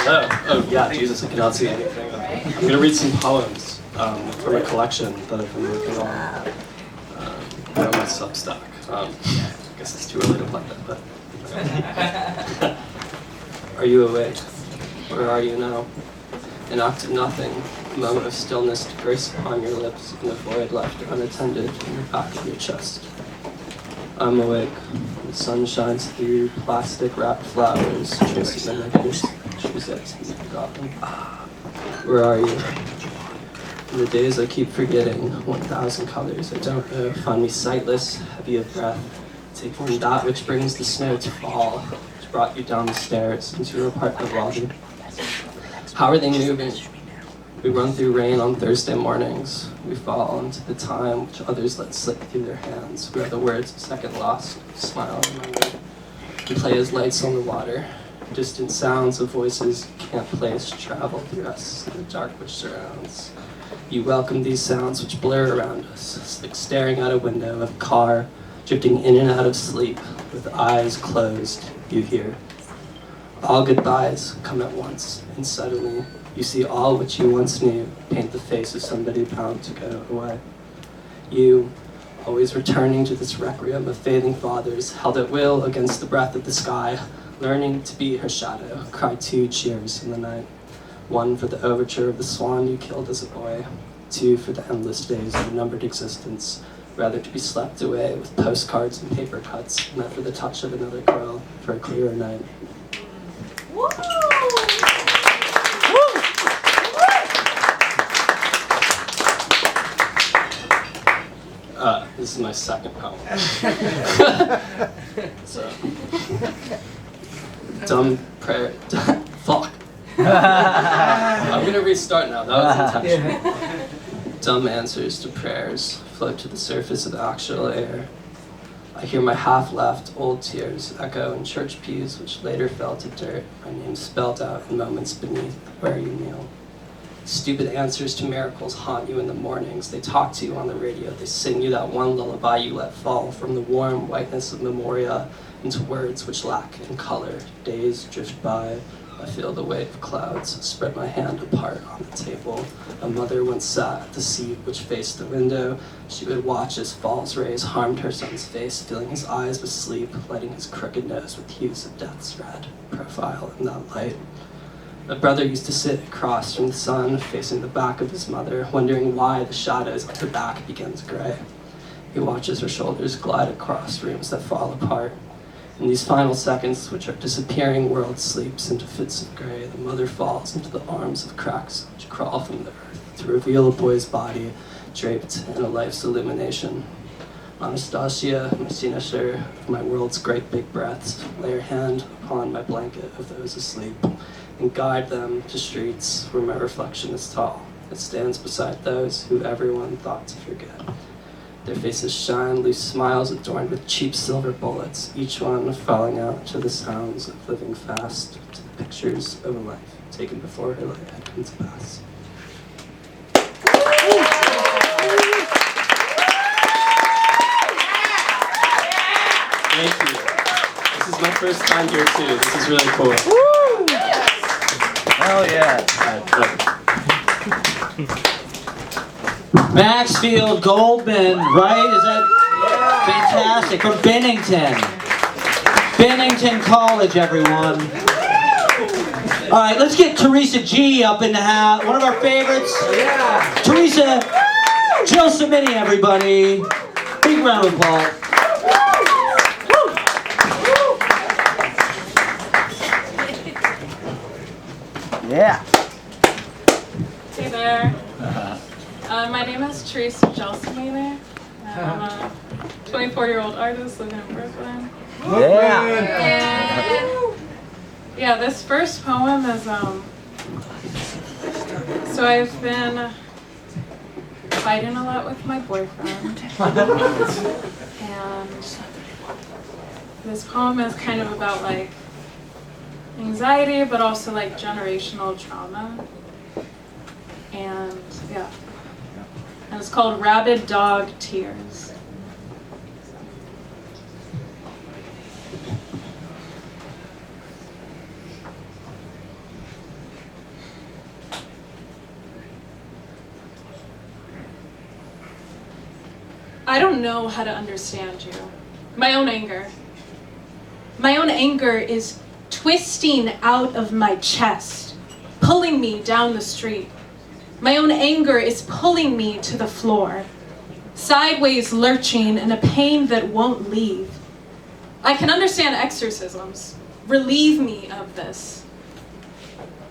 Hello. Oh, yeah, Jesus, I cannot see anything. I'm going to read some poems from a collection that I've been working on my Substack. I guess it's too early to plug that, but... Are you awake? Where are you now? An act of nothing, a moment of stillness to grace upon your lips, and a void left unattended in the back of your chest. I'm awake. The sun shines through plastic-wrapped flowers, tracing the negative trees that seem forgotten. Where are you? In the days I keep forgetting, 1,000 colors I don't know, find me sightless, heavy of breath, take on that which brings the snow to fall, which brought you down the stairs into your apartment lobby. How are they moving? We run through rain on Thursday mornings. We fall into the time which others let slip through their hands. We are the words of second lost, smile remembered. We play as lights on the water. Distant sounds of voices you can't place travel through us in the dark which surrounds. You welcome these sounds which blur around us. It's like staring out a window of a car, drifting in and out of sleep, with eyes closed, you hear. All goodbyes come at once, and suddenly you see all which you once knew paint the face of somebody bound to go away. You, always returning to this requiem of failing fathers, held at will against the breath of the sky, learning to be her shadow, cry 2 cheers in the night. 1 for the overture of the swan you killed as a boy, 2 for the endless days of a numbered existence, rather to be slept away with postcards and paper cuts, than for the touch of another girl for a clearer night. This is my second poem. So, dumb prayer. Fuck. I'm gonna restart now. That was intentional. Dumb answers to prayers float to the surface of the actual air. I hear my half-laughed old tears echo in church pews which later fell to dirt, my name spelled out in moments beneath where you kneel. Stupid answers to miracles haunt you in the mornings. They talk to you on the radio. They sing you that one lullaby you let fall from the warm whiteness of memoria into words which lack in color. Days drift by. I feel the weight of clouds, spread my hand apart on the table. A mother once sat at the seat which faced the window. She would watch as fall's rays harmed her son's face, filling his eyes with sleep, lighting his crooked nose with hues of death's red profile in that light. A brother used to sit across from the sun, facing the back of his mother, wondering why the shadows of her back began to gray. He watches her shoulders glide across rooms that fall apart. In these final seconds, which our disappearing world sleeps into fits of gray, the mother falls into the arms of cracks which crawl from the earth to reveal a boy's body draped in a life's illumination. Anastasia, my signature of my world's great big breaths, lay her hand upon my blanket of those asleep, and guide them to streets where my reflection is tall. It stands beside those who everyone thought to forget. Their faces shine, loose smiles adorned with cheap silver bullets, each one falling out to the sounds of living fast, to the pictures of a life taken before her life had come to pass. Thank you. This is my first time here too. This is really cool. Hell yeah. Maxfield Goldman, right? Is that fantastic? From Bennington. Bennington College, everyone. All right, let's get Teresa G up in the house. One of our favorites. Yeah. Teresa Gelsomini, everybody. Big round of applause. Yeah. Hey there. My name is Teresa Gelsomini. I'm a 24-year-old artist living in Brooklyn. Yeah. And yeah, this first poem is so I've been fighting a lot with my boyfriend. And this poem is kind of about like anxiety, but also like generational trauma. And yeah. And it's called Rabid Dog Tears. I don't know how to understand you. My own anger. My own anger is twisting out of my chest, pulling me down the street. My own anger is pulling me to the floor, sideways lurching in a pain that won't leave. I can understand exorcisms. Relieve me of this.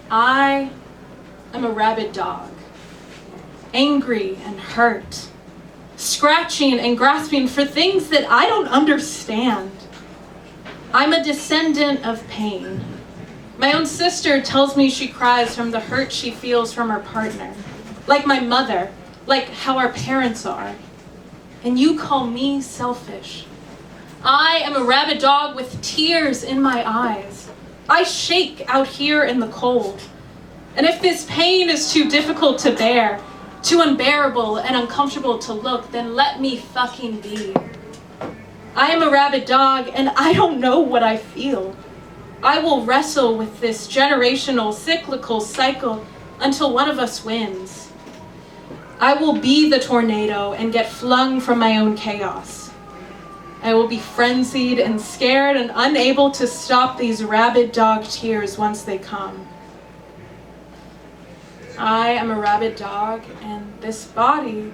I am a rabid dog, angry and hurt, scratching and grasping for things that I don't understand. I'm a descendant of pain. My own sister tells me she cries from the hurt she feels from her partner, like my mother, like how our parents are. And you call me selfish. I am a rabid dog with tears in my eyes. I shake out here in the cold. And if this pain is too difficult to bear, too unbearable and uncomfortable to look, then let me fucking be. I am a rabid dog and I don't know what I feel. I will wrestle with this generational cyclical cycle until one of us wins. I will be the tornado and get flung from my own chaos. I will be frenzied and scared and unable to stop these rabid dog tears once they come. I am a rabid dog and this body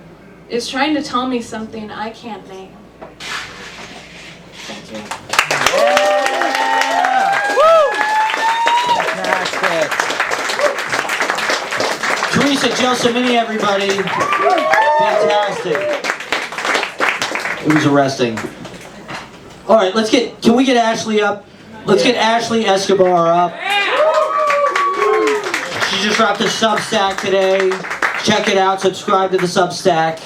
is trying to tell me something I can't name. Thank you. Yeah! Woo! Fantastic. Teresa, gelsomini, everybody. Fantastic. It was arresting. All right, can we get Ashley up? Let's get Ashley Escobar up. She just dropped a Substack today. Check it out, subscribe to the Substack.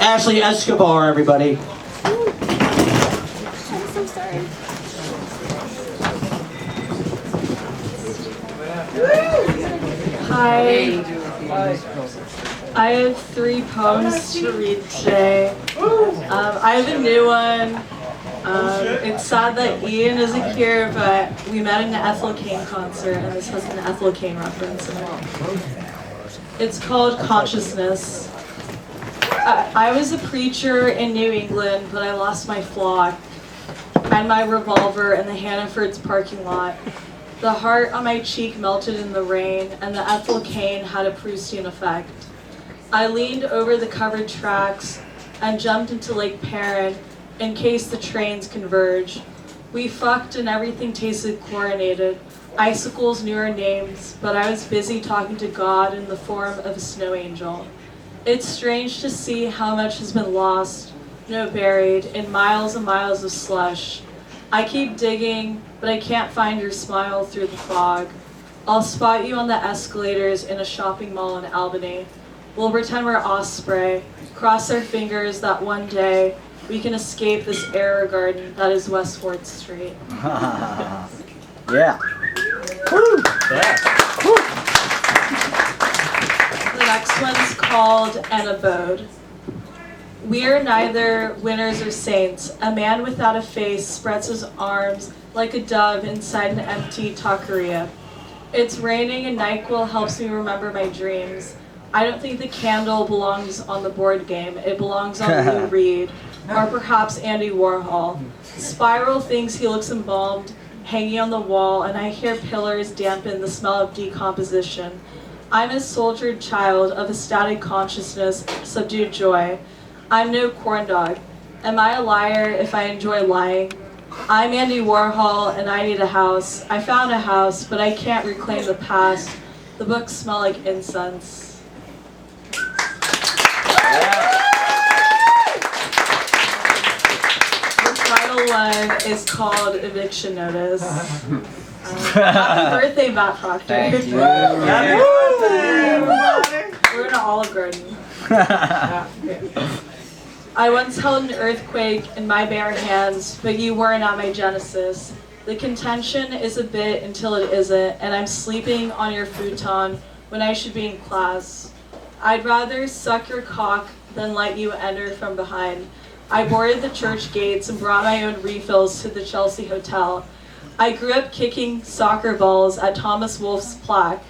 Ashley Escobar, everybody. Hi. I have 3 poems to read today. I have a new one. It's sad that Ian isn't here, but we met in an Ethel Cain concert, and this has an Ethel Cain reference in it. It's called Consciousness. I was a preacher in New England, but I lost my flock and my revolver in the Hannaford's parking lot. The heart on my cheek melted in the rain, and the Ethel Cain had a Proustian effect. I leaned over the covered tracks and jumped into Lake Perrin in case the trains converge. We fucked and everything tasted chlorinated. Icicles knew our names, but I was busy talking to God in the form of a snow angel. It's strange to see how much has been lost, no buried, in miles and miles of slush. I keep digging, but I can't find your smile through the fog. I'll spot you on the escalators in a shopping mall in Albany. We'll pretend we're Osprey, cross our fingers that one day we can escape this error garden that is West 4th Street. Yeah. Woo! Yeah. Woo! The next one's called An Abode. We are neither winners or saints. A man without a face spreads his arms like a dove inside an empty taqueria. It's raining and NyQuil helps me remember my dreams. I don't think the candle belongs on the board game. It belongs on Lou Reed, or perhaps Andy Warhol. Spiral thinks he looks embalmed, hanging on the wall, and I hear pillars dampen the smell of decomposition. I'm a soldiered child of a static consciousness, subdued joy. I'm no corn dog. Am I a liar if I enjoy lying? I'm Andy Warhol and I need a house. I found a house, but I can't reclaim the past. The books smell like incense. The final one is called Eviction Notice. Happy birthday, Matt Proctor. Thank you. Happy birthday! We're in an Olive Garden. I once held an earthquake in my bare hands, but you weren't at my genesis. The contention is a bit until it isn't, and I'm sleeping on your futon when I should be in class. I'd rather suck your cock than let you enter from behind. I boarded the church gates and brought my own refills to the Chelsea Hotel. I grew up kicking soccer balls at Thomas Wolfe's plaque,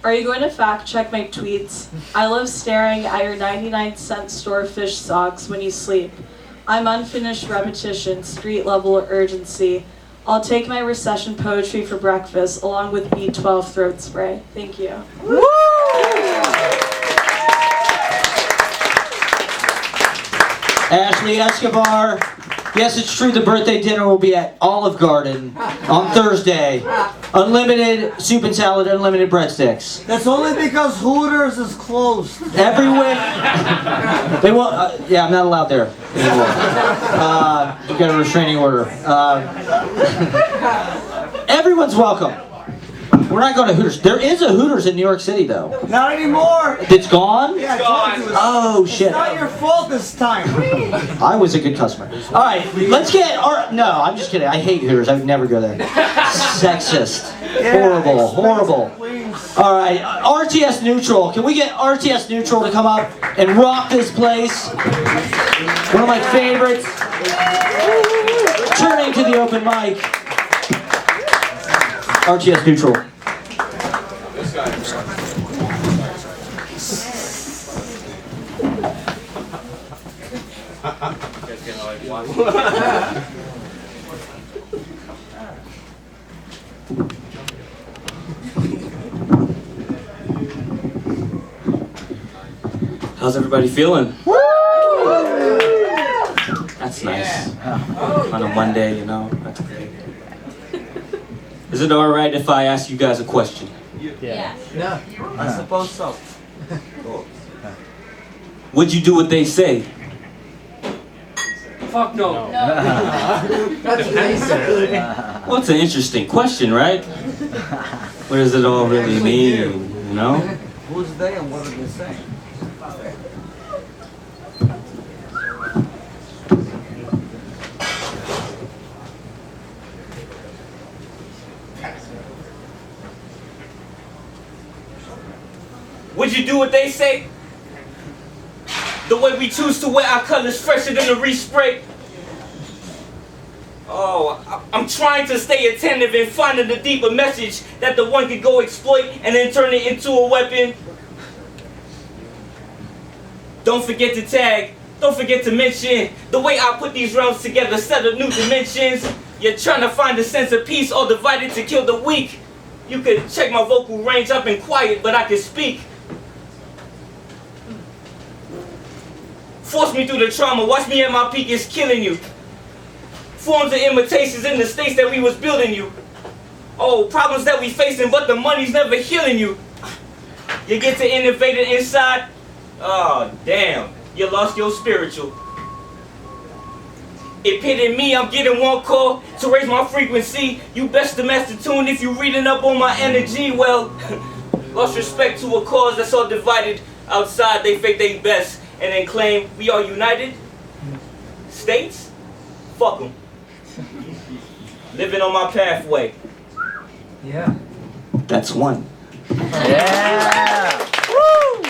Are you going to fact check my tweets? I love staring at your 99-cent store fish socks when you sleep. I'm unfinished repetition, street level urgency. I'll take my recession poetry for breakfast along with B12 throat spray. Thank you. Woo! Ashley Escobar. Yes, it's true. The birthday dinner will be at Olive Garden on Thursday. Unlimited soup and salad, unlimited breadsticks. That's only because Hooters is closed. Everywhere. They won't. Yeah, I'm not allowed there anymore. You got a restraining order. Everyone's welcome. We're not going to Hooters. There is a Hooters in New York City, though. Not anymore. It's gone? Yeah, I told you. Oh, shit. It's not your fault this time. I was a good customer. All right, let's get our... No, I'm just kidding. I hate Hooters. I would never go there. Sexist. Horrible. Horrible. All right, RTS Neutral. Can we get RTS Neutral to come up and rock this place? One of my favorites. Turning to the open mic. RTS Neutral. How's everybody feeling? That's nice. On a Monday, you know, that's great. Is it alright if I ask you guys a question? Yeah. Yeah, I suppose so. Cool. Would you do what they say? Fuck no. That's what they said. Well, it's an interesting question, right? What does it all really mean, you know? Who's they and what are they saying? Would you do what they say? The way we choose to wear our colors fresher than a respray. Oh, I'm trying to stay attentive and finding the deeper message that the one could go exploit and then turn it into a weapon. Don't forget to tag. Don't forget to mention the way I put these realms together, set up new dimensions. You're trying to find a sense of peace, all divided to kill the weak. You could check my vocal range, I've been quiet, but I can speak. Force me through the trauma, watch me at my peak, it's killing you. Forms of imitations in the states that we was building you. Oh, problems that we facing, but the money's never healing you. You get to innovate it inside. Oh, damn, you lost your spiritual. It pitted me, I'm getting one call to raise my frequency. You best to master tune if you reading up on my energy. Well, lost respect to a cause that's all divided. Outside, they fake they best and then claim we are united. States? Fuck them. Living on my pathway. Yeah. That's one. Yeah. Woo!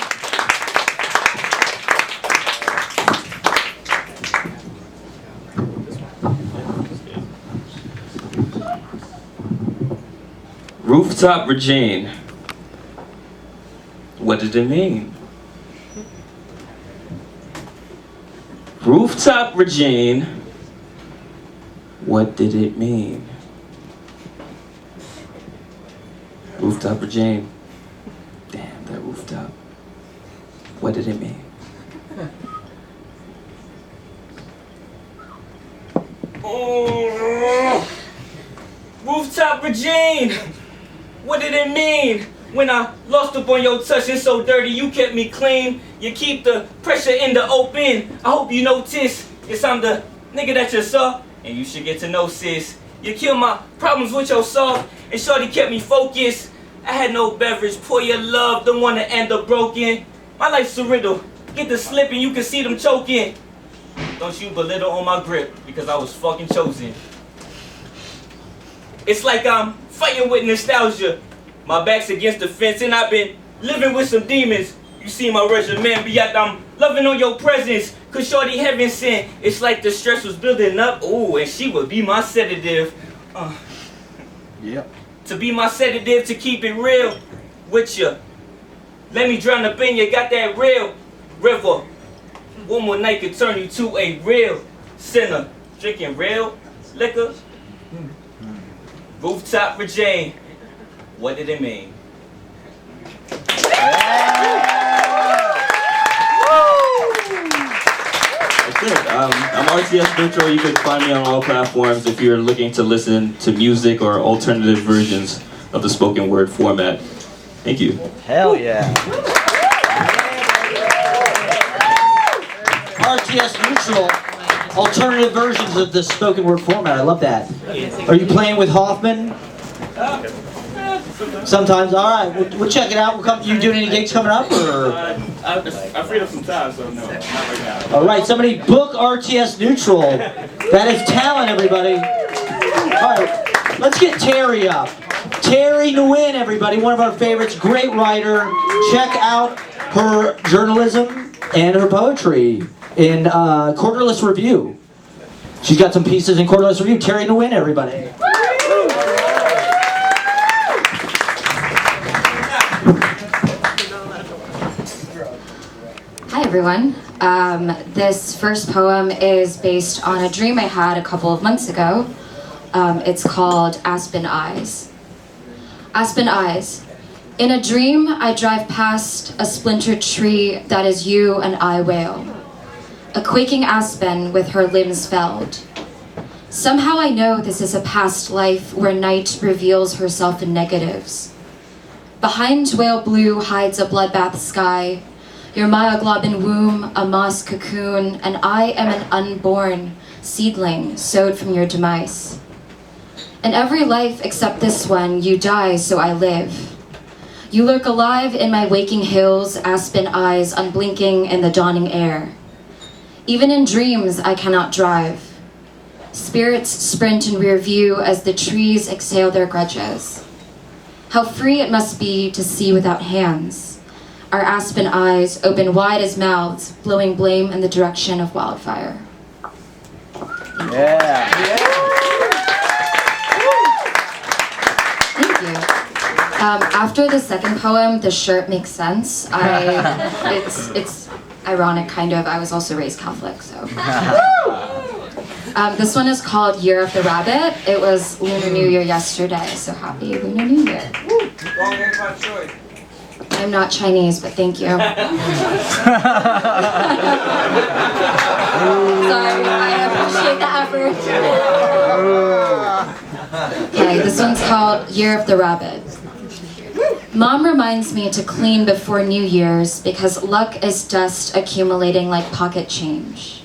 Rooftop Regine. What did it mean? Rooftop Regine. What did it mean? Rooftop Regine. Damn, that rooftop. What did it mean? Oh, Rooftop Regine. What did it mean? When I lost up on your touch and so dirty, you kept me clean. You keep the pressure in the open. I hope you notice. Yes, I'm the nigga that you saw, and you should get to know, sis. You killed my problems with your soft, and shorty kept me focused. I had no beverage, pour your love, don't wanna end up broken. My life's a riddle. Get the slip and you can see them choking. Don't you belittle on my grip, because I was fucking chosen. It's like I'm fighting with nostalgia. My back's against the fence and I've been living with some demons. You see my regimen, but yet I'm loving on your presence. Cause shorty heaven sent. It's like the stress was building up. Ooh, and she would be my sedative. Yep. To be my sedative, to keep it real with you. Let me drown up in you, got that real river. One more night could turn you to a real sinner. Drinking real liquor. Rooftop Virgin. What did it mean? That's it. I'm RTS Neutral. You can find me on all platforms if you're looking to listen to music or alternative versions of the spoken word format. Thank you. Hell yeah. RTS Neutral, alternative versions of the spoken word format. I love that. Are you playing with Hoffman? Sometimes. All right, we'll check it out. We'll come. You doing any gigs coming up, or? I freed up some time, so no, not right now. All right, somebody book RTS Neutral. That is talent, everybody. All right, let's get Terry up. Terry Nguyen, everybody, one of our favorites, great writer. Check out her journalism and her poetry in Quarterless Review. She's got some pieces in Quarterless Review. Terry Nguyen, everybody. Hi everyone. This first poem is based on a dream I had a couple of months ago. It's called Aspen Eyes. Aspen Eyes. In a dream, I drive past a splintered tree that is you and I wail. A quaking aspen with her limbs felled. Somehow I know this is a past life where night reveals herself in negatives. Behind whale blue hides a bloodbath sky, your myoglobin womb, a moss cocoon, and I am an unborn seedling sowed from your demise. In every life except this one, you die, so I live. You lurk alive in my waking hills, aspen eyes unblinking in the dawning air. Even in dreams, I cannot drive. Spirits sprint in rear view as the trees exhale their grudges. How free it must be to see without hands. Our aspen eyes open wide as mouths, blowing blame in the direction of wildfire. Yeah. Thank you. After the second poem, the shirt makes sense. It's ironic, kind of. I was also raised Catholic, so. This one is called Year of the Rabbit. It was Lunar New Year yesterday, so happy Lunar New Year. I'm not Chinese, but thank you. Sorry, I appreciate the effort. Okay, this one's called Year of the Rabbit. Mom reminds me to clean before New Year's because luck is dust accumulating like pocket change.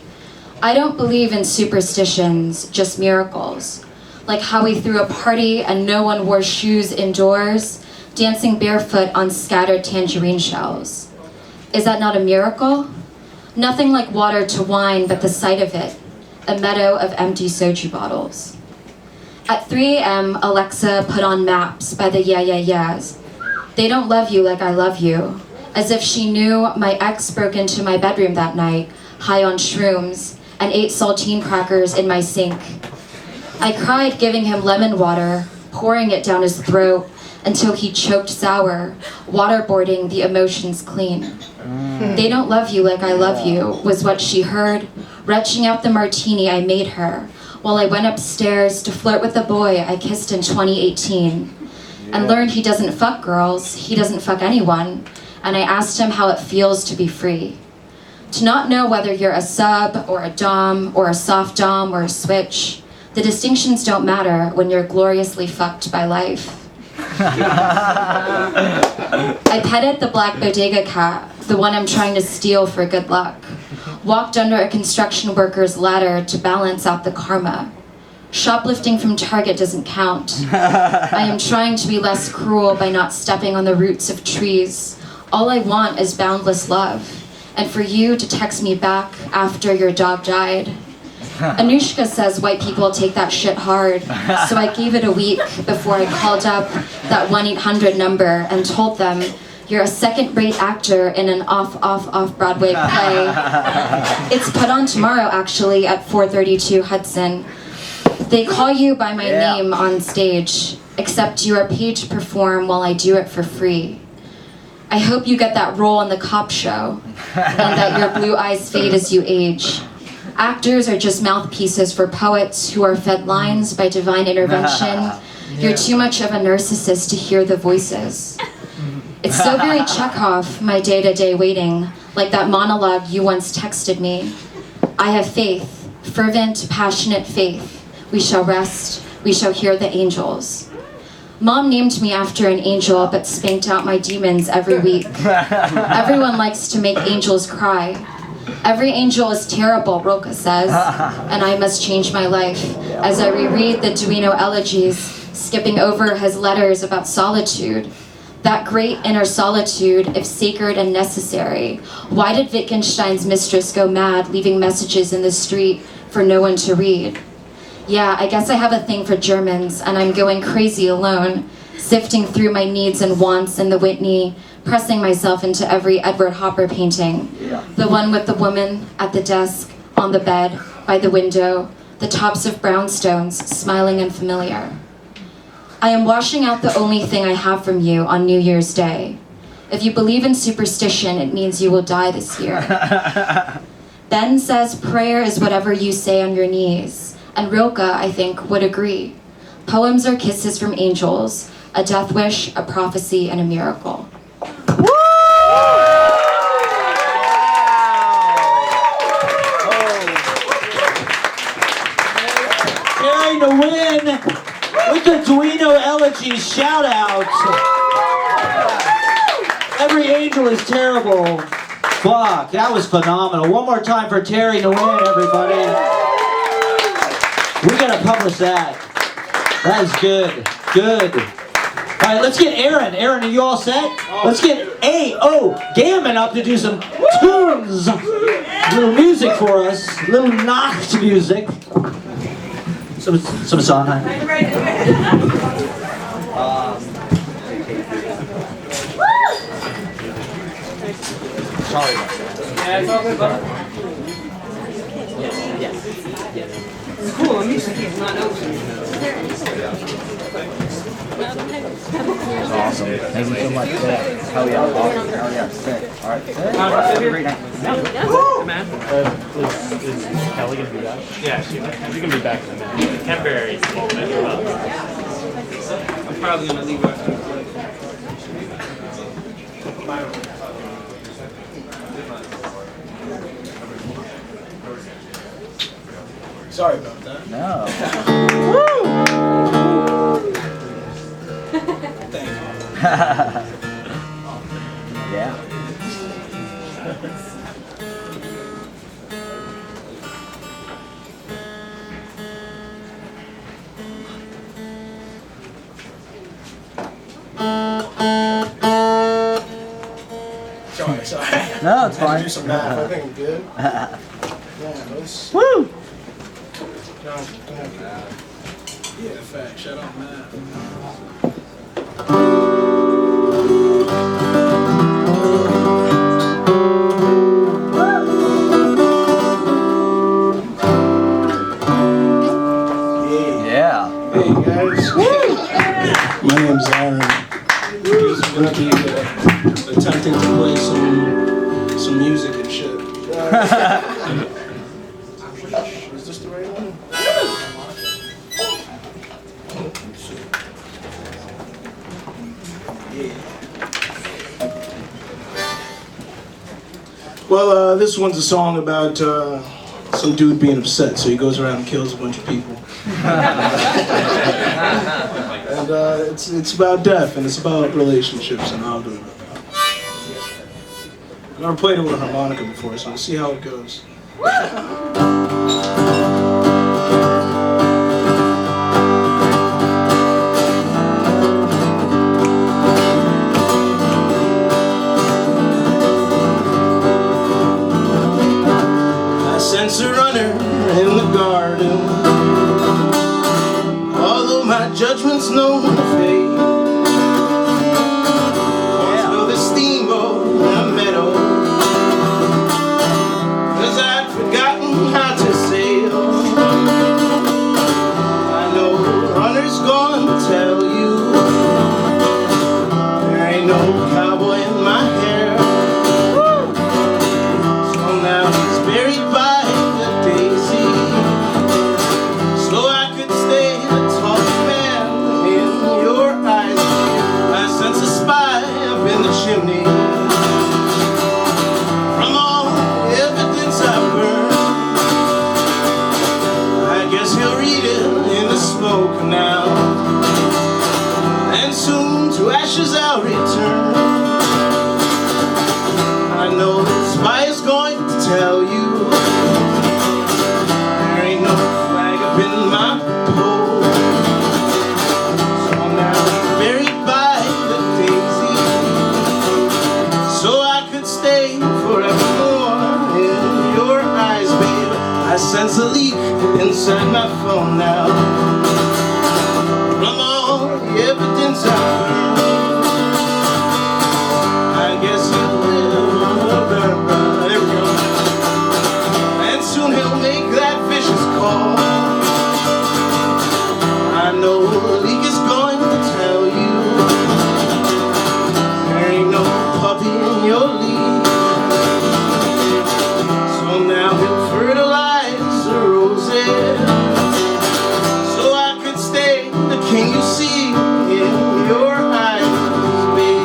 I don't believe in superstitions, just miracles. Like how we threw a party and no one wore shoes indoors, dancing barefoot on scattered tangerine shells. Is that not a miracle? Nothing like water to wine but the sight of it, a meadow of empty soju bottles. At 3 a.m., Alexa put on Maps by the Yeah Yeah Yeahs. They don't love you like I love you, as if she knew my ex broke into my bedroom that night, high on shrooms, and ate saltine crackers in my sink. I cried giving him lemon water, pouring it down his throat until he choked sour, waterboarding the emotions clean. They don't love you like I love you, was what she heard, retching out the martini I made her, while I went upstairs to flirt with the boy I kissed in 2018, and learned he doesn't fuck girls, he doesn't fuck anyone, and I asked him how it feels to be free. To not know whether you're a sub, or a dom, or a soft dom, or a switch, the distinctions don't matter when you're gloriously fucked by life. I petted the black bodega cat, the one I'm trying to steal for good luck. Walked under a construction worker's ladder to balance out the karma. Shoplifting from Target doesn't count. I am trying to be less cruel by not stepping on the roots of trees. All I want is boundless love, and for you to text me back after your dog died. Anushka says white people take that shit hard, so I gave it a week before I called up that 1-800 number and told them, you're a second-rate actor in an off-Broadway play. It's put on tomorrow, actually, at 432 Hudson. They call you by my name on stage, except you are paid to perform while I do it for free. I hope you get that role in the cop show, and that your blue eyes fade as you age. Actors are just mouthpieces for poets who are fed lines by divine intervention. You're too much of a narcissist to hear the voices. It's so very Chekhov, my day-to-day waiting, like that monologue you once texted me. I have faith, fervent, passionate faith. We shall rest, we shall hear the angels. Mom named me after an angel, but spanked out my demons every week. Everyone likes to make angels cry. Every angel is terrible, Roca says, and I must change my life as I reread the Duino elegies, skipping over his letters about solitude. That great inner solitude, if sacred and necessary. Why did Wittgenstein's mistress go mad, leaving messages in the street for no one to read? Yeah, I guess I have a thing for Germans, and I'm going crazy alone, sifting through my needs and wants in the Whitney, pressing myself into every Edward Hopper painting. The one with the woman at the desk, on the bed, by the window, the tops of brownstones, smiling and familiar. I am washing out the only thing I have from you on New Year's Day. If you believe in superstition, it means you will die this year. Ben says prayer is whatever you say on your knees. And Rilke, I think, would agree. Poems are kisses from angels, a death wish, a prophecy, and a miracle. Carrying the win with the Duino elegies shout out. Every angel is terrible. Fuck, that was phenomenal. One more time for Terry to win, everybody. We gotta publish that. That is good. Good. All right, let's get Aaron. Aaron, are you all set? Let's get A.O. Gammon up to do some tunes. A little music for us. A little Nacht music. Some Sondheim. Sorry about that. Yeah, it's all good, bud. Yes. It's cool, I'm used to keeping my notes. That's awesome. Thank you so much. Hell yeah. Hell yeah. Sick. All right. Sick. Have a great night. Man. Is Kelly going to be back? Yeah, she's going to be back in a minute. Temporary. I'm probably going to leave her. Sorry about that. No. Thank you. Yeah. Sorry. No, it's I had fine. to do some math. I think I'm good. Yeah, let's. Woo! Yeah, fact. Shut up, math. Yeah. Hey guys. My name's Aaron. I'm gonna be attempting to play some music and shit. Is this the right one? Yeah. Well, this one's a song about some dude being upset, so he goes around and kills a bunch of people. And it's about death, and it's about relationships, and I'll do it. I've never played it with a harmonica before, so we'll see how it goes. I sense a runner in the garden, although my judgment's known to fade. Once know the steamboat in a meadow, 'cause I'd forgotten how to ashes I'll return. I know the spy is going to tell you there ain't no flag up in my pole. So I'm now buried by the daisy, so I could stay forevermore in your eyes, babe. I sense a leak inside my phone now from all the evidence I found. I guess you will burn. There we go. And soon he'll make that vicious call. I know the leak is going to tell you there ain't no puppy in your league. So now he'll fertilize the roses, so I could stay the king you see in your eyes, babe.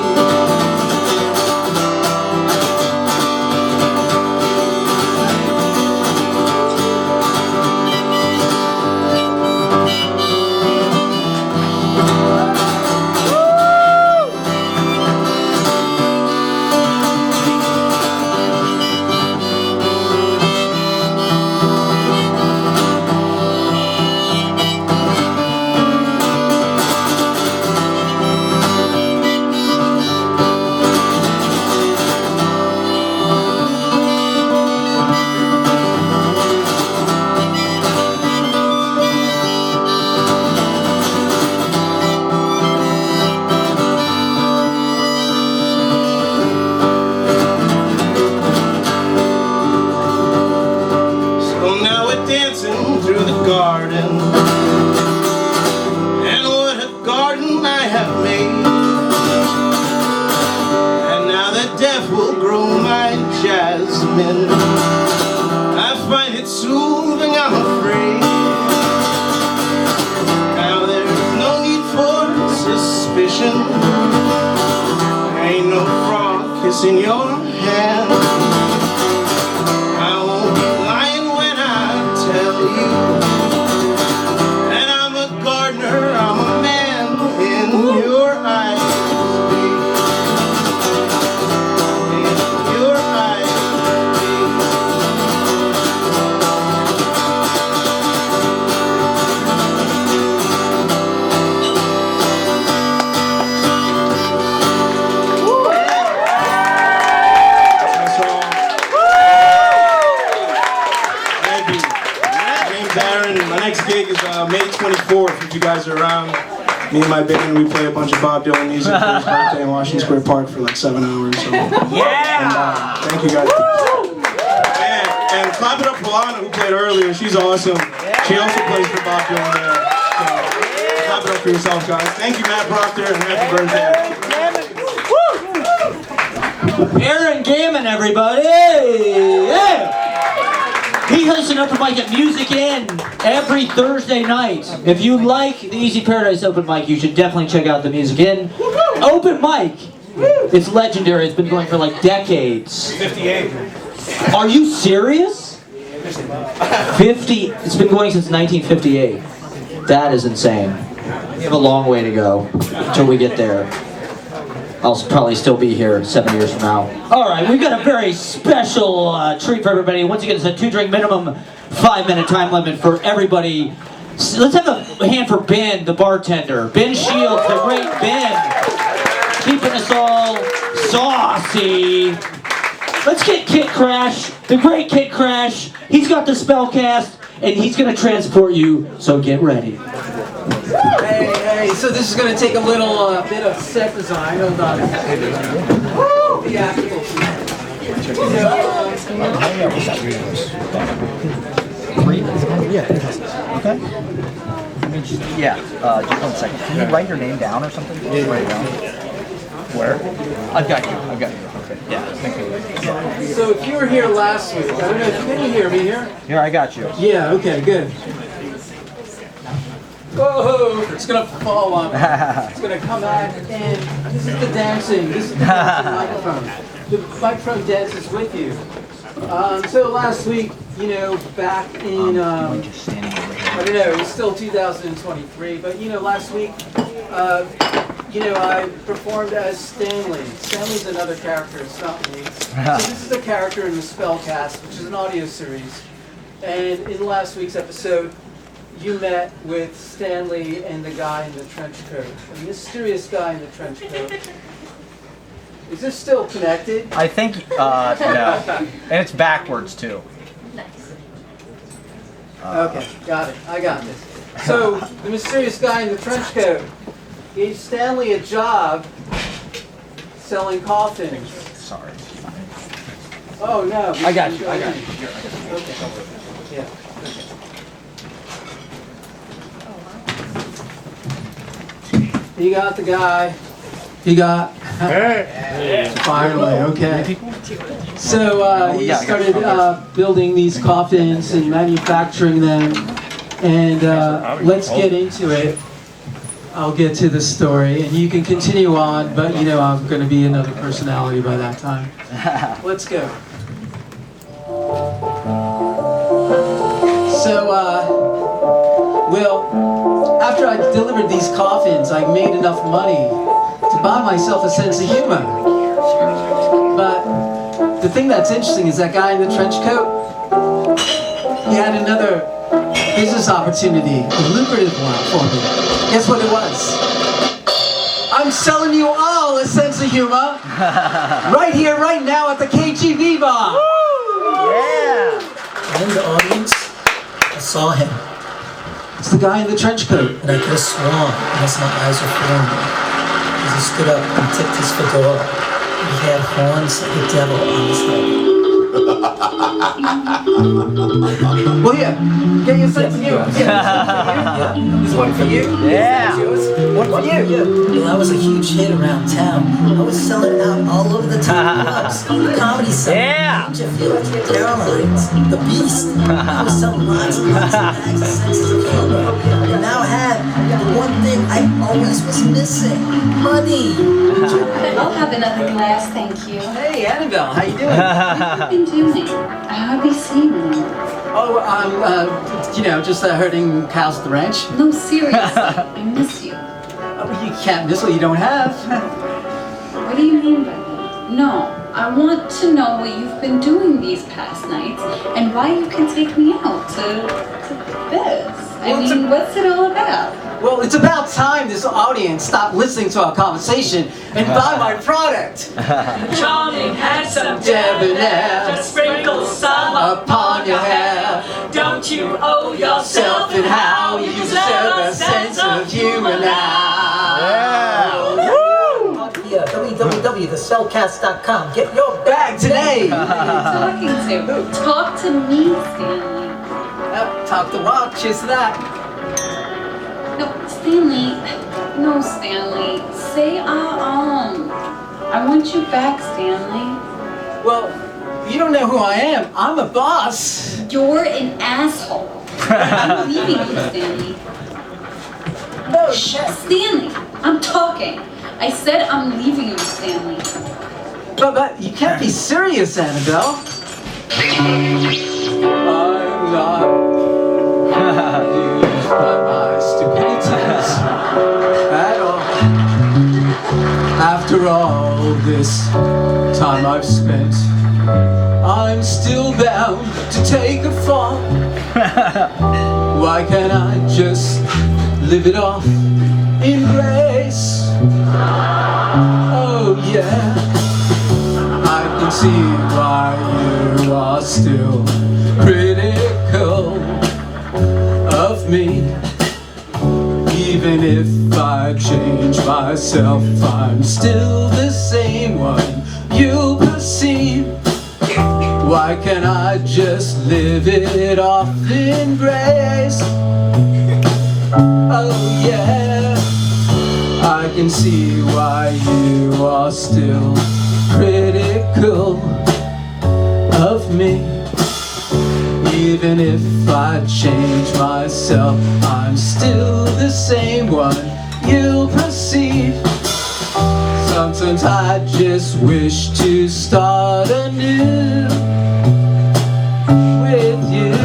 Through the garden, and what a garden I have made. And now the death will grow my jasmine. I find it soothing, I'm afraid. Now there's no need for suspicion. There ain't no frog kissing your hand. I won't be lying when I tell you and I'm a gardener, I'm a man in your eyes, in your eyes. My next gig is May 24th, if you guys are around. Me and my band, we play a bunch of Bob Dylan music for his birthday in Washington Square Park for like 7 hours. So. Yeah! Thank you guys. And clap it up for Lana, who played earlier. She's awesome. She also plays for Bob Dylan there. So clap it up for yourself, guys. Thank you, Matt Proctor, and happy birthday. Aaron Gammon, everybody! Yeah! He hosts an open mic at Music Inn every Thursday night. If you like the Easy Paradise open mic, you should definitely check out the Music Inn. Open mic! It's legendary. It's been going for like decades. 58. Are you serious? 50. It's been going since 1958. That is insane. We have a long way to go until we get there. I'll probably still be here 7 years from now. All right, we've got a very special treat for everybody. Once again, it's a 2-drink minimum, 5-minute time limit for everybody. So let's have a hand for Ben, the bartender. Ben Shields, the great Ben, keeping us all saucy. Let's get Kit Krash, the great Kit Krash. He's got the spell cast, and he's going to transport you, so get ready. Hey, so this is going to take a little bit of set design. Hold on. Theatrical. Okay. Just 1 second. Can you write your name down or something? Yeah. Write it down. Where? I've got you. Okay. Yeah. Thank you. So if you were here last week, I don't know, can you hear me here? Here, I got you. Yeah, okay, good. Whoa, it's gonna fall on me. It's gonna come back, and this is the dancing. This is the dancing microphone. The microphone dances with you. So last week, you know, back in, I don't know, it's still 2023, but you know, last week, I performed as Stanley. Stanley's another character, it's not me. So this is a character in the Spellcast, which is an audio series. And in last week's episode, you met with Stanley and the guy in the trench coat. A mysterious guy in the trench coat. Is this still connected? I think, no. And it's backwards, too. Okay, got it. I got this. So, the mysterious guy in the trench coat gave Stanley a job selling coffins. Sorry. Oh, no. I got you. Okay. Yeah. You got the guy. You got. Finally, okay. So he started building these coffins and manufacturing them, and let's get into it. I'll get to the story, and you can continue on, but I'm going to be another personality by that time. Let's go. So, after I delivered these coffins, I made enough money to buy myself a sense of humor. But the thing that's interesting is that guy in the trench coat, he had another business opportunity, a lucrative one for me. Guess what it was? I'm selling you all a sense of humor right here, right now at the KGV bar. Yeah! In the audience, I saw him. It's the guy in the trench coat. And I could have sworn, unless my eyes were failing me, as he stood up and tipped his fedora, he had horns like a devil on his head. Well, yeah, get your sense of humor. Yeah. This one for you. Yeah. One for you. Well, I was a huge hit around town. I was selling out all over the town clubs, the comedy cellar, Caroline's, the Beast. I was selling lots and lots of bags of senses of humor. And now I had the one thing I always was missing: money. I'll have another glass, thank you. Hey, Annabelle, how you doing? What have you been doing? I'll be seeing you. Oh, I'm, just herding cows at the ranch. No, seriously, I miss you. Oh, you can't miss what you don't have. What do you mean by that? No, I want to know what you've been doing these past nights and why you can take me out to this. What's it all about? Well, it's about time this audience stopped listening to our conversation and buy my product. Charming, handsome, debonair, just sprinkle some upon your hair. Don't you owe yourself and how you deserve a sense of humor now. Yeah, www.thecellcast.com. Get your bag today. Who are you talking to? Talk to me, Stanley. Talk the walk, cheers to that. No, Stanley. No, Stanley. Say I want you back, Stanley. Well, you don't know who I am. I'm a boss. You're an asshole. I'm leaving you, Stanley. No, Stanley, I'm talking. I said I'm leaving you, Stanley. But you can't be serious, Annabelle. I'm not used by my stupidities at all. After all this time I've spent, I'm still bound to take a fall. Why can't I just live it off in grace? Oh yeah, I can see why you are still critical of me. Even if I change myself, I'm still the same one you perceive. Why can't I just live it off in grace? Oh yeah, I can see why you are still critical of me. Even if I change myself, I'm still the same one you perceive. Sometimes I just wish to start anew with you.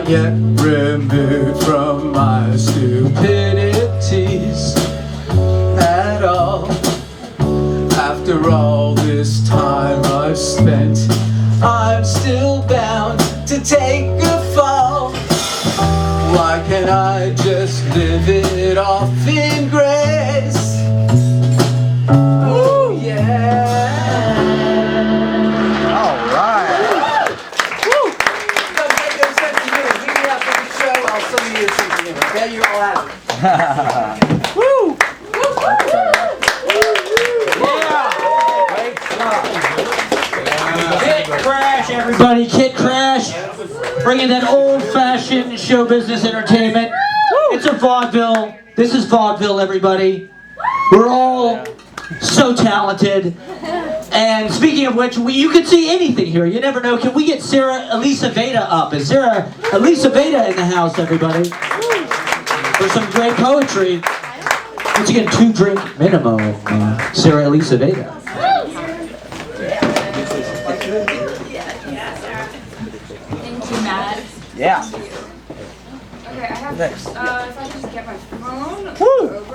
get removed from my stupidities at all. After all this time I've spent, I'm still bound to take a fall. Why can't I just live it off in grace? Oh yeah. All right. Woo! Doesn't make no sense to me. Meet me after the show, I'll send you something in, okay? You're all out. Woo! Kit Krash, everybody. Kit Krash, bringing that old-fashioned show business entertainment. It's a vaudeville. This is vaudeville, everybody. We're all so talented. And speaking of which, you can see anything here. You never know. Can we get Sarah elisaveta up? Is Sarah elisaveta in the house, everybody? For some great poetry. Once again, 2-drink minimum. Sarah elisaveta. Thank you, Matt. Yeah. Okay, I have. Next. If I just get my phone open.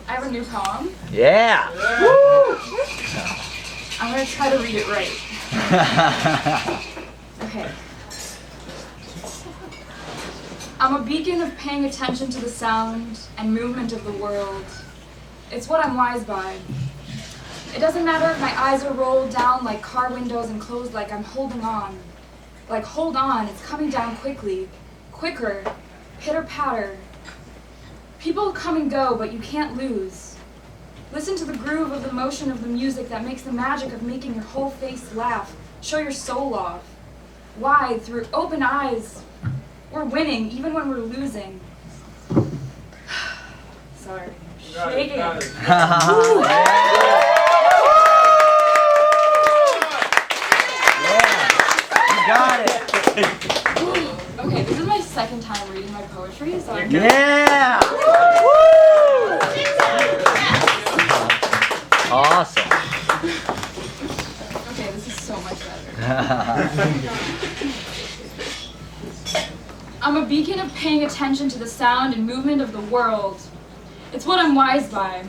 I have a new poem. Yeah. I'm gonna try to read it right. Okay. I'm a beacon of paying attention to the sound and movement of the world. It's what I'm wise by. It doesn't matter if my eyes are rolled down like car windows and closed like I'm holding on. Like, hold on, it's coming down quickly. Quicker. Pitter-patter. People come and go, but you can't lose. Listen to the groove of the motion of the music that makes the magic of making your whole face laugh. Show your soul off. Wide, through open eyes. We're winning, even when we're losing. Sorry. Shaking. Got it. Okay, this is my second time reading my poetry, so I'm Yeah. Awesome. Okay, this is so much better. I'm a beacon of paying attention to the sound and movement of the world. It's what I'm wise by.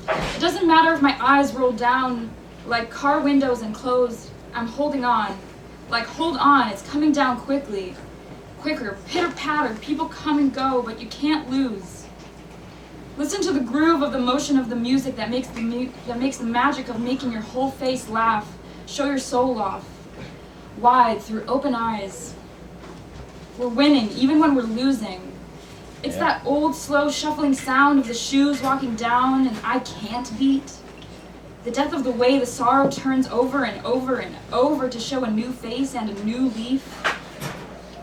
It doesn't matter if my eyes roll down like car windows and closed. I'm holding on. Like, hold on, it's coming down quickly. Quicker, pitter-patter, people come and go, but you can't lose. Listen to the groove of the motion of the music that makes the magic of making your whole face laugh. Show your soul off. Wide, through open eyes. We're winning, even when we're losing. It's that old, slow, shuffling sound of the shoes walking down and I can't beat. The death of the way the sorrow turns over and over and over to show a new face and a new leaf.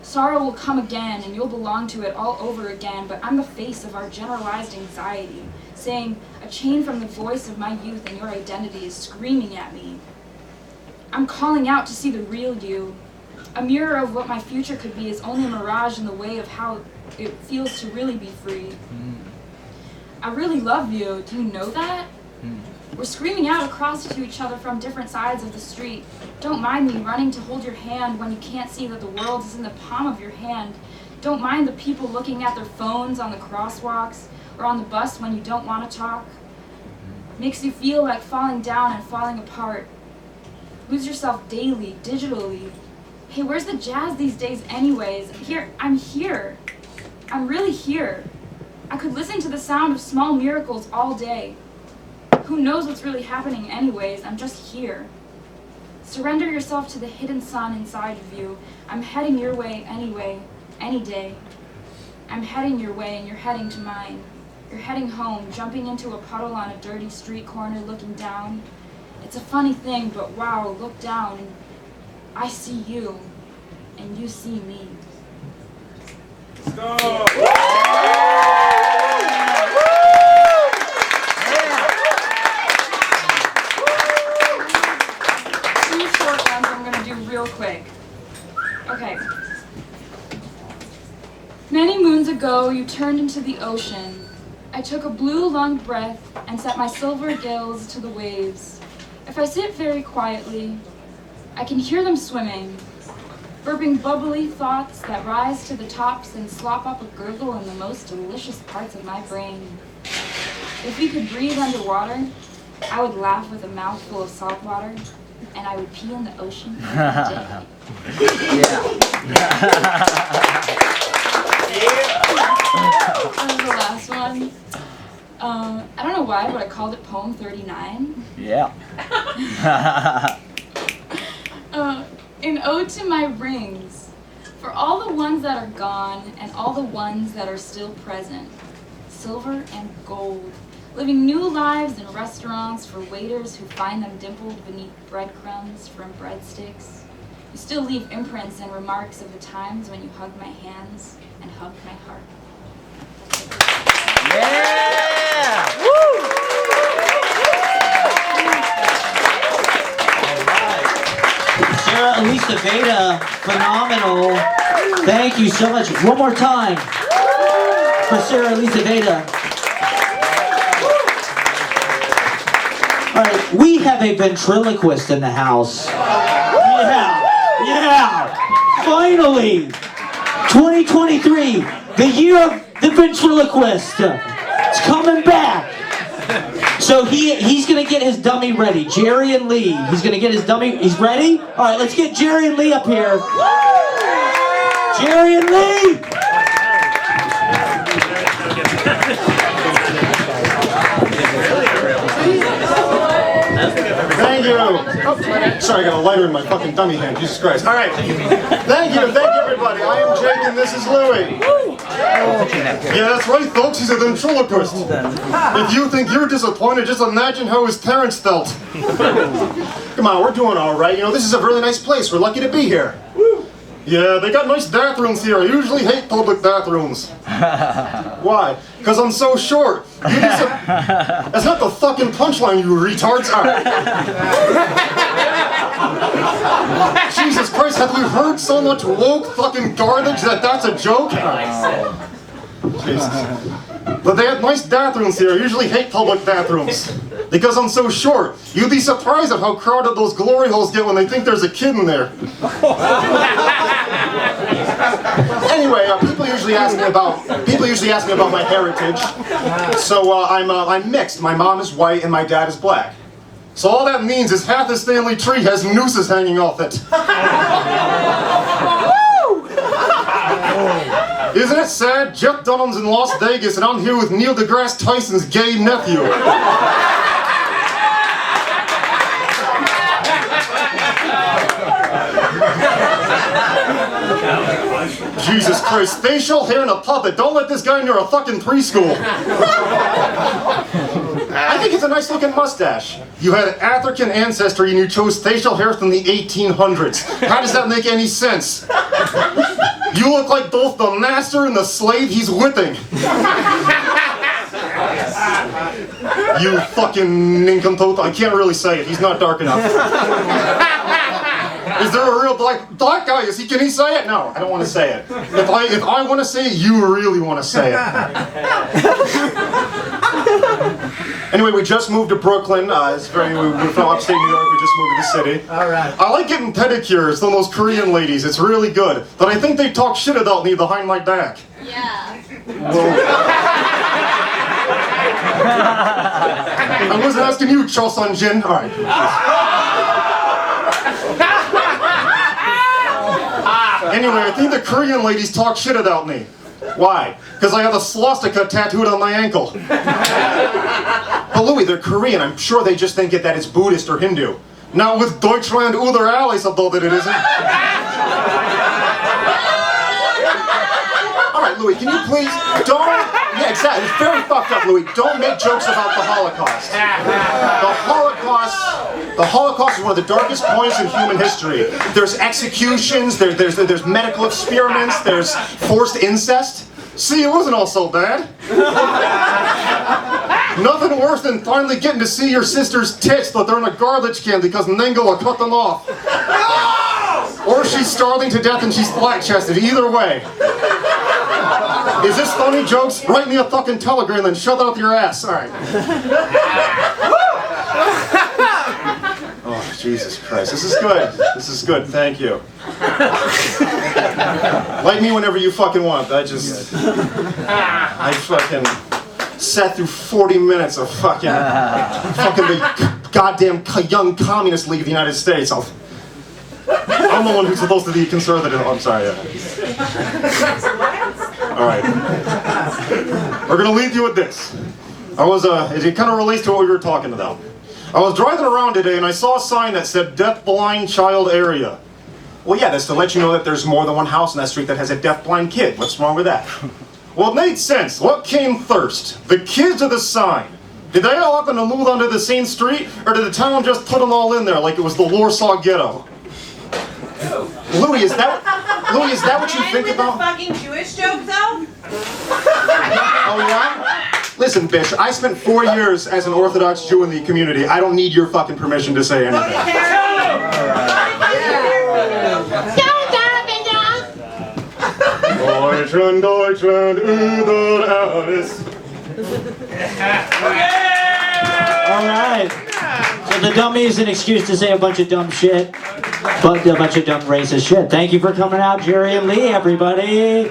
Sorrow will come again and you'll belong to it all over again, but I'm the face of our generalized anxiety, saying a chain from the voice of my youth and your identity is screaming at me. I'm calling out to see the real you. A mirror of what my future could be is only a mirage in the way of how it feels to really be free. I really love you. Do you know that? We're screaming out across to each other from different sides of the street. Don't mind me running to hold your hand when you can't see that the world is in the palm of your hand. Don't mind the people looking at their phones on the crosswalks or on the bus when you don't want to talk. Makes you feel like falling down and falling apart. Lose yourself daily, digitally. Hey, where's the jazz these days anyways? I'm here. I'm really here. I could listen to the sound of small miracles all day. Who knows what's really happening anyways? I'm just here. Surrender yourself to the hidden sun inside of you. I'm heading your way anyway, any day. I'm heading your way and you're heading to mine. You're heading home, jumping into a puddle on a dirty street corner looking down. It's a funny thing, but wow, look down and I see you and you see me. Let's go! Real quick. Okay. Many moons ago, you turned into the ocean. I took a blue lunged breath and set my silver gills to the waves. If I sit very quietly, I can hear them swimming, burping bubbly thoughts that rise to the tops and slop up a gurgle in the most delicious parts of my brain. If we could breathe underwater, I would laugh with a mouth full of salt water, and I would pee in the ocean every day. And the last one. I don't know why, but I called it Poem 39. Yeah. An ode to my rings, for all the ones that are gone and all the ones that are still present, silver and gold, living new lives in restaurants for waiters who find them dimpled beneath breadcrumbs from breadsticks. You still leave imprints and remarks of the times when you hugged my hands and hugged my heart. Yeah! Woo! Sarah Elisaveta, phenomenal. Thank you so much. One more time for Sarah Elisaveta. All right, we have a ventriloquist in the house. Yeah. Finally, 2023, the year of the ventriloquist. It's coming back. So he's gonna get his dummy ready. Jerry and Lee. He's gonna get his dummy. He's ready? All right, let's get Jerry and Lee up here. Jerry and Lee. Thank you. Oh, sorry, I got a lighter in my fucking dummy hand. Jesus Christ. All right. Thank you everybody. I am Jake and this is Louie. Yeah, that's right, folks. He's a ventriloquist. If you think you're disappointed, just imagine how his parents felt. Come on, we're doing all right. You know, this is a really nice place. We're lucky to be here. Yeah, they got nice bathrooms here. I usually hate public bathrooms. Why? Because I'm so short. That's not the fucking punchline, you retards. All right. Jesus Christ, have you heard so much woke fucking garbage that that's a joke? Jesus. But they have nice bathrooms here. I usually hate public bathrooms. Because I'm so short. You'd be surprised at how crowded those glory holes get when they think there's a kid in there. Anyway, people usually ask me about my heritage. So I'm mixed. My mom is white and my dad is black. So all that means is half the Stanley tree has nooses hanging off it. Isn't it sad? Jeff Dunham's in Las Vegas and I'm here with Neil deGrasse Tyson's gay nephew. Jesus Christ, facial hair and a puppet. Don't let this guy near a fucking preschool. I think it's a nice looking mustache. You had African ancestry and you chose facial hair from the 1800s. How does that make any sense? You look like both the master and the slave he's whipping. You fucking nincompoop. I can't really say it. He's not dark enough. Is there a real black guy? Can he say it? No, I don't want to say it. If I want to say it, you really want to say it. Anyway, we just moved to Brooklyn. We're from upstate New York. We just moved to the city. All right. I like getting pedicures from those Korean ladies. It's really good. But I think they talk shit about me behind my back. Yeah. I wasn't asking you, Chosun Jin. All right. Anyway, I think the Korean ladies talk shit about me. Why? Because I have a swastika tattooed on my ankle. But Louis, they're Korean. I'm sure they just think that it's Buddhist or Hindu. Now with Deutschland oder alles above it isn't. Alright, Louis, can you please don't... Yeah, exactly. It's very fucked up, Louis. Don't make jokes about the Holocaust. The Holocaust is one of the darkest points in human history. There's executions, there's medical experiments, there's forced incest. See, it wasn't all so bad. Nothing worse than finally getting to see your sister's tits, but they're in a garbage can because Nengo cut them off. Or she's starving to death and she's flat-chested. Either way. Is this funny jokes? Write me a fucking telegram and shove it up your ass. All right. Oh, Jesus Christ. This is good. This is good. Thank you. Light me whenever you fucking want. I fucking sat through 40 minutes of fucking the goddamn young Communist League of the United States. I'm the one who's supposed to be conservative. Oh, I'm sorry. All right. We're gonna leave you with this. It kind of relates to what we were talking about. I was driving around today and I saw a sign that said deaf-blind child area. Well, yeah, that's to let you know that there's more than one house in that street that has a deaf-blind kid. What's wrong with that? Well, it made sense. What came first? The kids or the sign? Did they all happen to move onto the same street, or did the town just put them all in there like it was the Warsaw Ghetto? Louis, is that what you think about? Fucking Jewish joke, though? Oh yeah? Listen, bitch, I spent 4 years as an Orthodox Jew in the community. I don't need your fucking permission to say anything. Deutschland, Deutschland, über alles. All right. So the dummy is an excuse to say a bunch of dumb shit, but a bunch of dumb racist shit. Thank you for coming out, Jerry and Lee, everybody.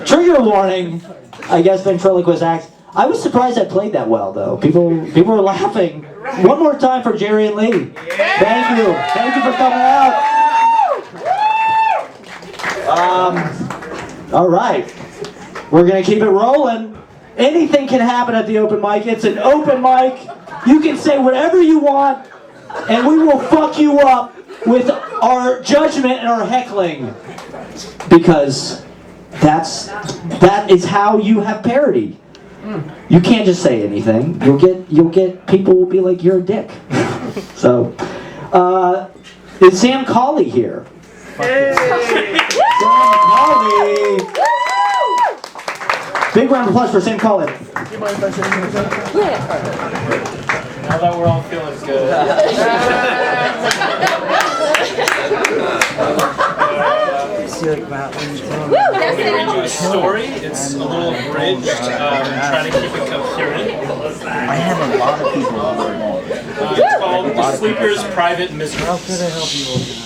Trigger warning. I guess ventriloquist acts. I was surprised I played that well, though. People were laughing. One more time for Jerry and Lee. Thank you. Thank you for coming out. All right. We're gonna keep it rolling. Anything can happen at the open mic. It's an open mic. You can say whatever you want, and we will fuck you up with our judgment and our heckling, because that is how you have parody. You can't just say anything. You'll get people will be like, you're a dick. So, is Sam Collie here? Hey. Sam Collie. Big round of applause for Sam Collie. Do you mind if I say anything? Now that we're all feeling good. I'm going to read you a story. It's a little abridged. Trying to keep it coherent. I have a lot of people over It's called The Sleeper's Private Misery. How could I help you organize?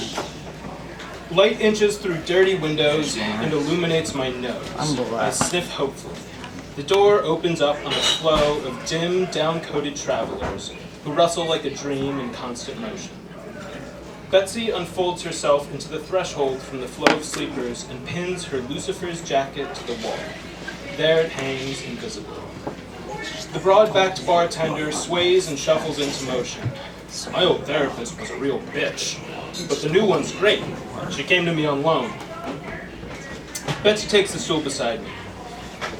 Light inches through dirty windows and illuminates my nose. I sniff hopefully. The door opens up on a flow of dim, down-coated travelers who rustle like a dream in constant motion. Betsy unfolds herself into the threshold from the flow of sleepers and pins her Lucifer's jacket to the wall. There it hangs invisible. The broad-backed bartender sways and shuffles into motion. My old therapist was a real bitch, but the new one's great. She came to me on loan. Betsy takes the stool beside me.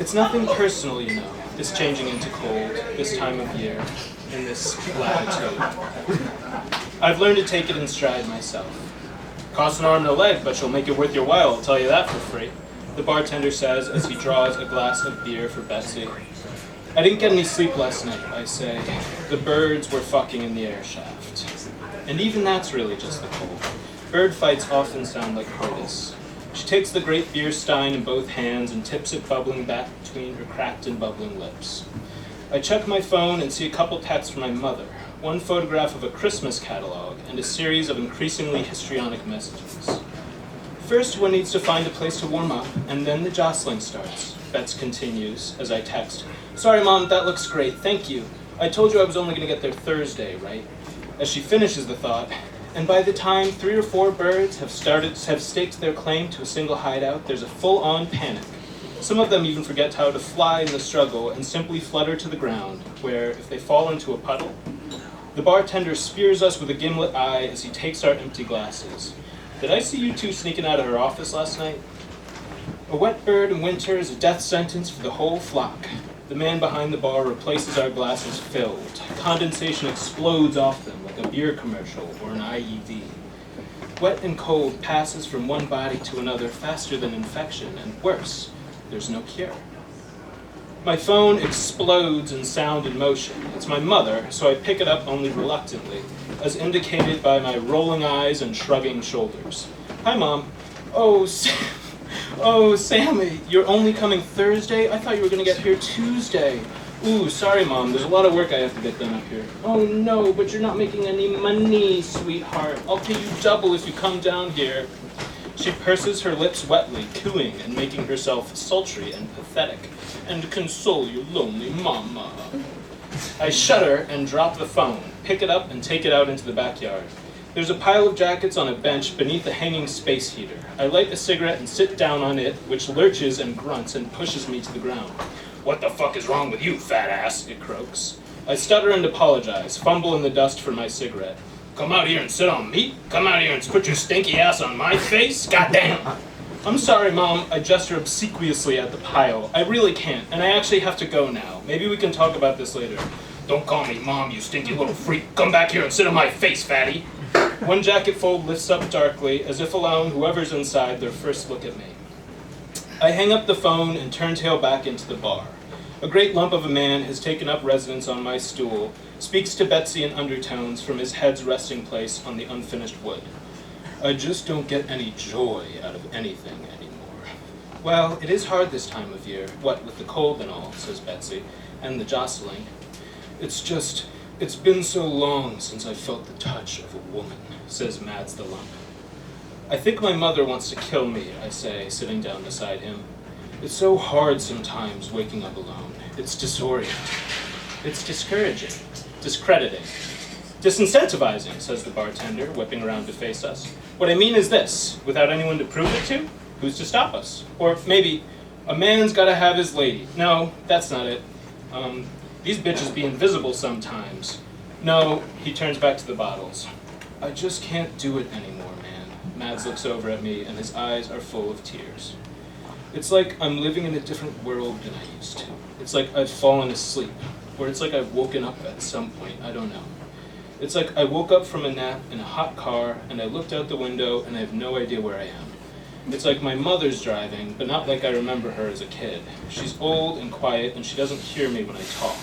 It's nothing personal, you know, this changing into cold, this time of year, in this latitude. I've learned to take it in stride myself. Costs an arm and a leg, but she'll make it worth your while, I'll tell you that for free, the bartender says as he draws a glass of beer for Betsy. I didn't get any sleep last night, I say. The birds were fucking in the air shaft. And even that's really just the cold. Bird fights often sound like coitus. She takes the great beer stein in both hands and tips it bubbling back between her cracked and bubbling lips. I check my phone and see a couple texts from my mother, one photograph of a Christmas catalog, and a series of increasingly histrionic messages. First, one needs to find a place to warm up, and then the jostling starts, Bets continues as I text. Sorry, Mom, that looks great, thank you. I told you I was only going to get there Thursday, right? As she finishes the thought, and by the time 3 or 4 birds have staked their claim to a single hideout, there's a full-on panic. Some of them even forget how to fly in the struggle and simply flutter to the ground, where, if they fall into a puddle, the bartender spears us with a gimlet eye as he takes our empty glasses. Did I see you two sneaking out of her office last night? A wet bird in winter is a death sentence for the whole flock. The man behind the bar replaces our glasses filled. Condensation explodes off them like a beer commercial or an IED. Wet and cold passes from one body to another faster than infection, and worse, there's no cure. My phone explodes in sound and motion. It's my mother, so I pick it up only reluctantly, as indicated by my rolling eyes and shrugging shoulders. Hi, Mom. Oh, Sammy, you're only coming Thursday? I thought you were going to get here Tuesday. Ooh, sorry, Mom. There's a lot of work I have to get done up here. Oh, no, but you're not making any money, sweetheart. I'll pay you double if you come down here. She purses her lips wetly, cooing and making herself sultry and pathetic, and console your lonely mama. I shudder and drop the phone, pick it up and take it out into the backyard. There's a pile of jackets on a bench beneath a hanging space heater. I light a cigarette and sit down on it, which lurches and grunts and pushes me to the ground. What the fuck is wrong with you, fat ass? It croaks. I stutter and apologize, fumble in the dust for my cigarette. Come out here and sit on me? Come out here and put your stinky ass on my face? Goddamn! I'm sorry, Mom. I gesture obsequiously at the pile. I really can't, and I actually have to go now. Maybe we can talk about this later. Don't call me Mom, you stinky little freak. Come back here and sit on my face, fatty. One jacket fold lifts up darkly, as if allowing whoever's inside their first look at me. I hang up the phone and turn tail back into the bar. A great lump of a man has taken up residence on my stool, speaks to Betsy in undertones from his head's resting place on the unfinished wood. I just don't get any joy out of anything anymore. Well, it is hard this time of year, what with the cold and all, says Betsy, and the jostling. It's been so long since I felt the touch of a woman, says Mads the lump. I think my mother wants to kill me, I say, sitting down beside him. It's so hard sometimes waking up alone. It's disorienting. It's discouraging, discrediting, disincentivizing, says the bartender, whipping around to face us. What I mean is this, without anyone to prove it to, who's to stop us? Or maybe, a man's gotta have his lady. No, that's not it. These bitches be invisible sometimes. No, he turns back to the bottles. I just can't do it anymore, man. Mads looks over at me and his eyes are full of tears. It's like I'm living in a different world than I used to. It's like I've fallen asleep. Or it's like I've woken up at some point, I don't know. It's like I woke up from a nap in a hot car and I looked out the window and I have no idea where I am. It's like my mother's driving, but not like I remember her as a kid. She's old and quiet and she doesn't hear me when I talk.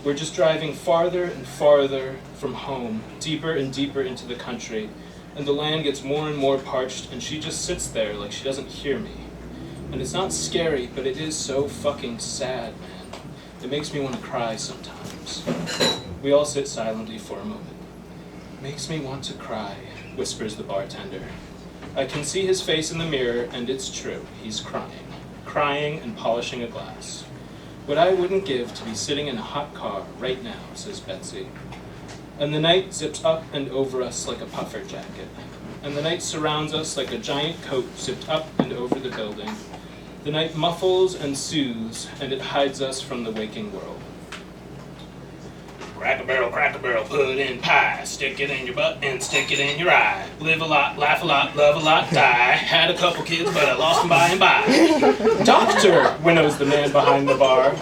We're just driving farther and farther from home, deeper and deeper into the country, and the land gets more and more parched and she just sits there like she doesn't hear me. And it's not scary, but it is so fucking sad, man. It makes me want to cry sometimes. We all sit silently for a moment. Makes me want to cry, whispers the bartender. I can see his face in the mirror, and it's true. He's crying and polishing a glass. What I wouldn't give to be sitting in a hot car right now, says Betsy. And the night zips up and over us like a puffer jacket. And the night surrounds us like a giant coat zipped up and over the building. The night muffles and soothes, and it hides us from the waking world. Crack a barrel, put in pie. Stick it in your butt and stick it in your eye. Live a lot, laugh a lot, love a lot, die. Had a couple kids, but I lost them by and by. Doctor, winnows the man behind the bar.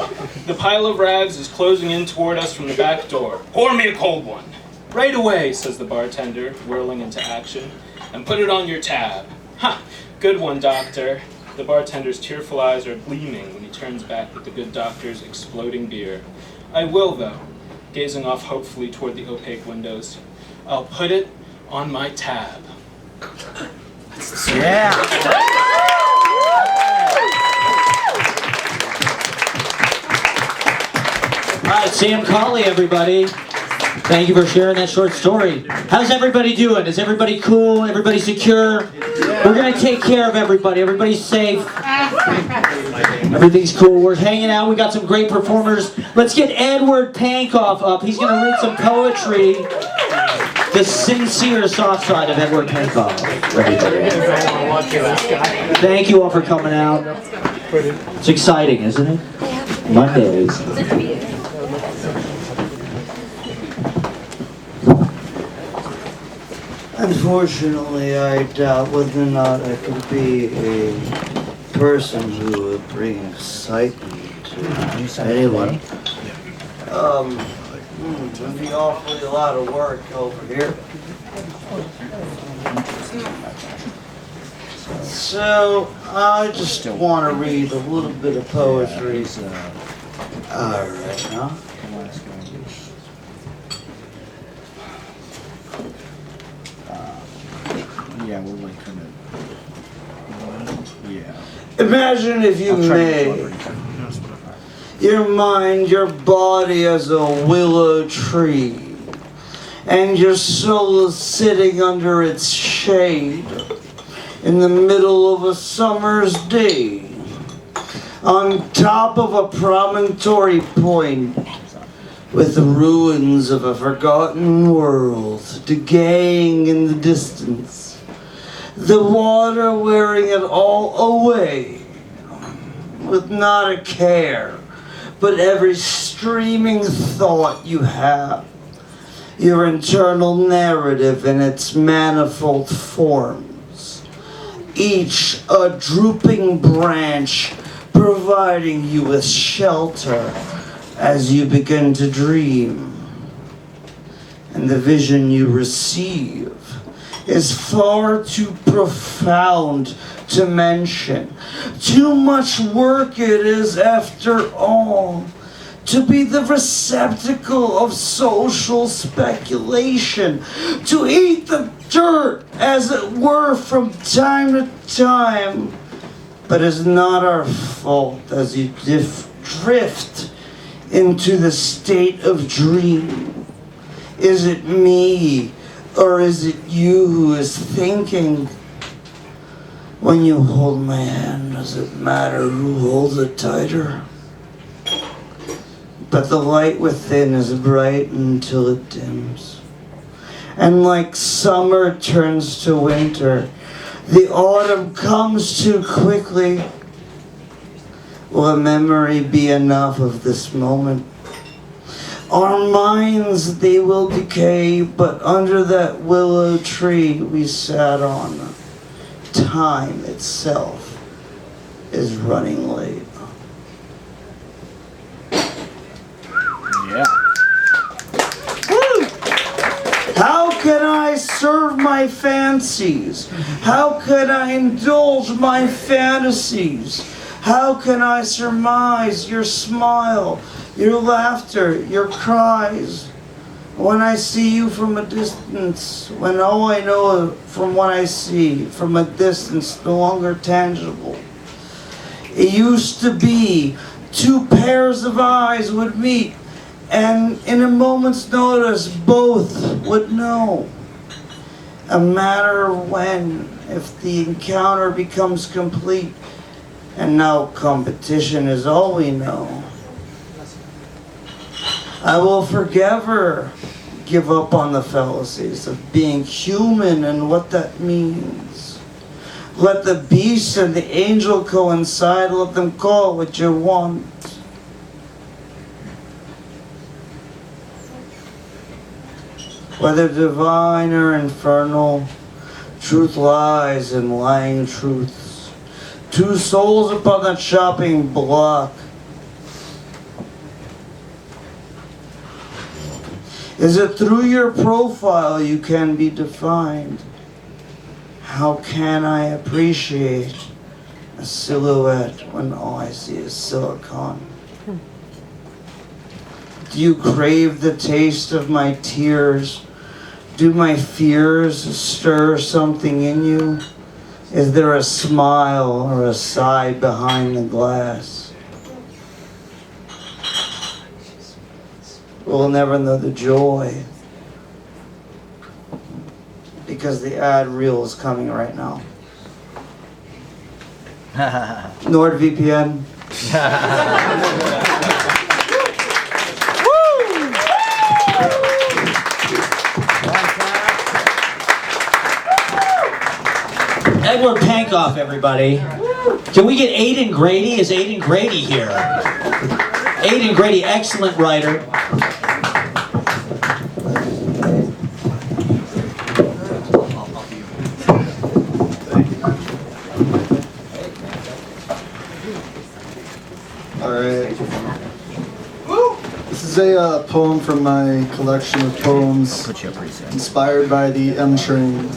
The pile of rags is closing in toward us from the back door. Pour me a cold one. Right away, says the bartender, whirling into action. And put it on your tab. Ha, good one, doctor. The bartender's tearful eyes are gleaming when he turns back with the good doctor's exploding beer. I will, though, gazing off hopefully toward the opaque windows. I'll put it on my tab. Yeah! All right, Sam Colley, everybody. Thank you for sharing that short story. How's everybody doing? Is everybody cool? Everybody secure? We're going to take care of everybody. Everybody's safe. Everything's cool. We're hanging out. We got some great performers. Let's get Edward Pankoff up. He's going to read some poetry. The sincere soft side of Edward Pankoff. Thank you all for coming out. It's exciting, isn't it? Mondays. Unfortunately, I doubt whether or not I could be a person who would bring excitement to anyone. It would be awfully a lot of work over here. So, I just want to read a little bit of poetry. Alright, now. Yeah, we're like kind of. Yeah. Imagine if you your mind, your body as a willow tree, and your soul is sitting under its shade in the middle of a summer's day, on top of a promontory point with the ruins of a forgotten world decaying in the distance, the water wearing it all away, with not a care, but every streaming thought you have, your internal narrative in its manifold forms, each a drooping branch providing you with shelter as you begin to dream. And the vision you receive is far too profound to mention. Too much work it is, after all, to be the receptacle of social speculation, to eat the dirt, as it were, from time to time. But it's not our fault as you drift into the state of dream. Is it me, or is it you who is thinking? When you hold my hand, does it matter who holds it tighter? But the light within is bright until it dims. And like summer turns to winter, the autumn comes too quickly. Will a memory be enough of this moment? Our minds, they will decay, but under that willow tree we sat on, time itself is running late. Yeah. Woo! How can I serve my fancies? How can I indulge my fantasies? How can I surmise your smile, your laughter, your cries? When I see you from a distance, when all I know from what I see from a distance no longer tangible. It used to be two pairs of eyes would meet, and in a moment's notice both would know. A matter of when, if the encounter becomes complete, and now competition is all we know. I will forever give up on the fallacies of being human and what that means. Let the beast and the angel coincide, let them call what you want. Whether divine or infernal, truth lies in lying truths. Two souls upon that chopping block. Is it through your profile you can be defined? How can I appreciate a silhouette when all I see is silicon? Do you crave the taste of my tears? Do my fears stir something in you? Is there a smile or a sigh behind the glass? We'll never know the joy, because the ad reel is coming right now. NordVPN. Edward Pankoff, everybody. Can we get Aidan Grady? Is Aidan Grady here? Aidan Grady, excellent writer. Alright. This is a poem from my collection of poems inspired by the M train.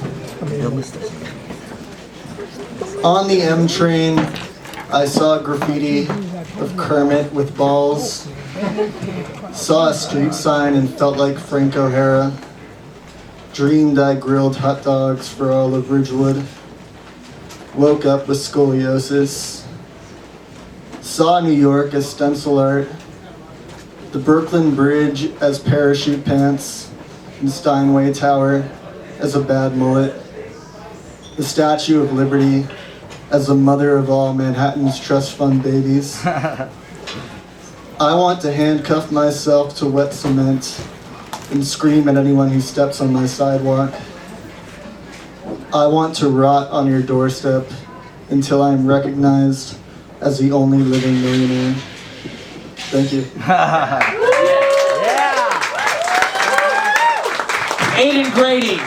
On the M train, I saw graffiti of Kermit with balls. Saw a street sign and felt like Frank O'Hara. Dreamed I grilled hot dogs for all of Ridgewood. Woke up with scoliosis. saw New York as stencil art, the Brooklyn Bridge as parachute pants, and Steinway Tower as a bad mullet, the Statue of Liberty as the mother of all Manhattan's trust fund babies. I want to handcuff myself to wet cement and scream at anyone who steps on my sidewalk. I want to rot on your doorstep until I am recognized as the only living millionaire. Thank you. Aidan Grady.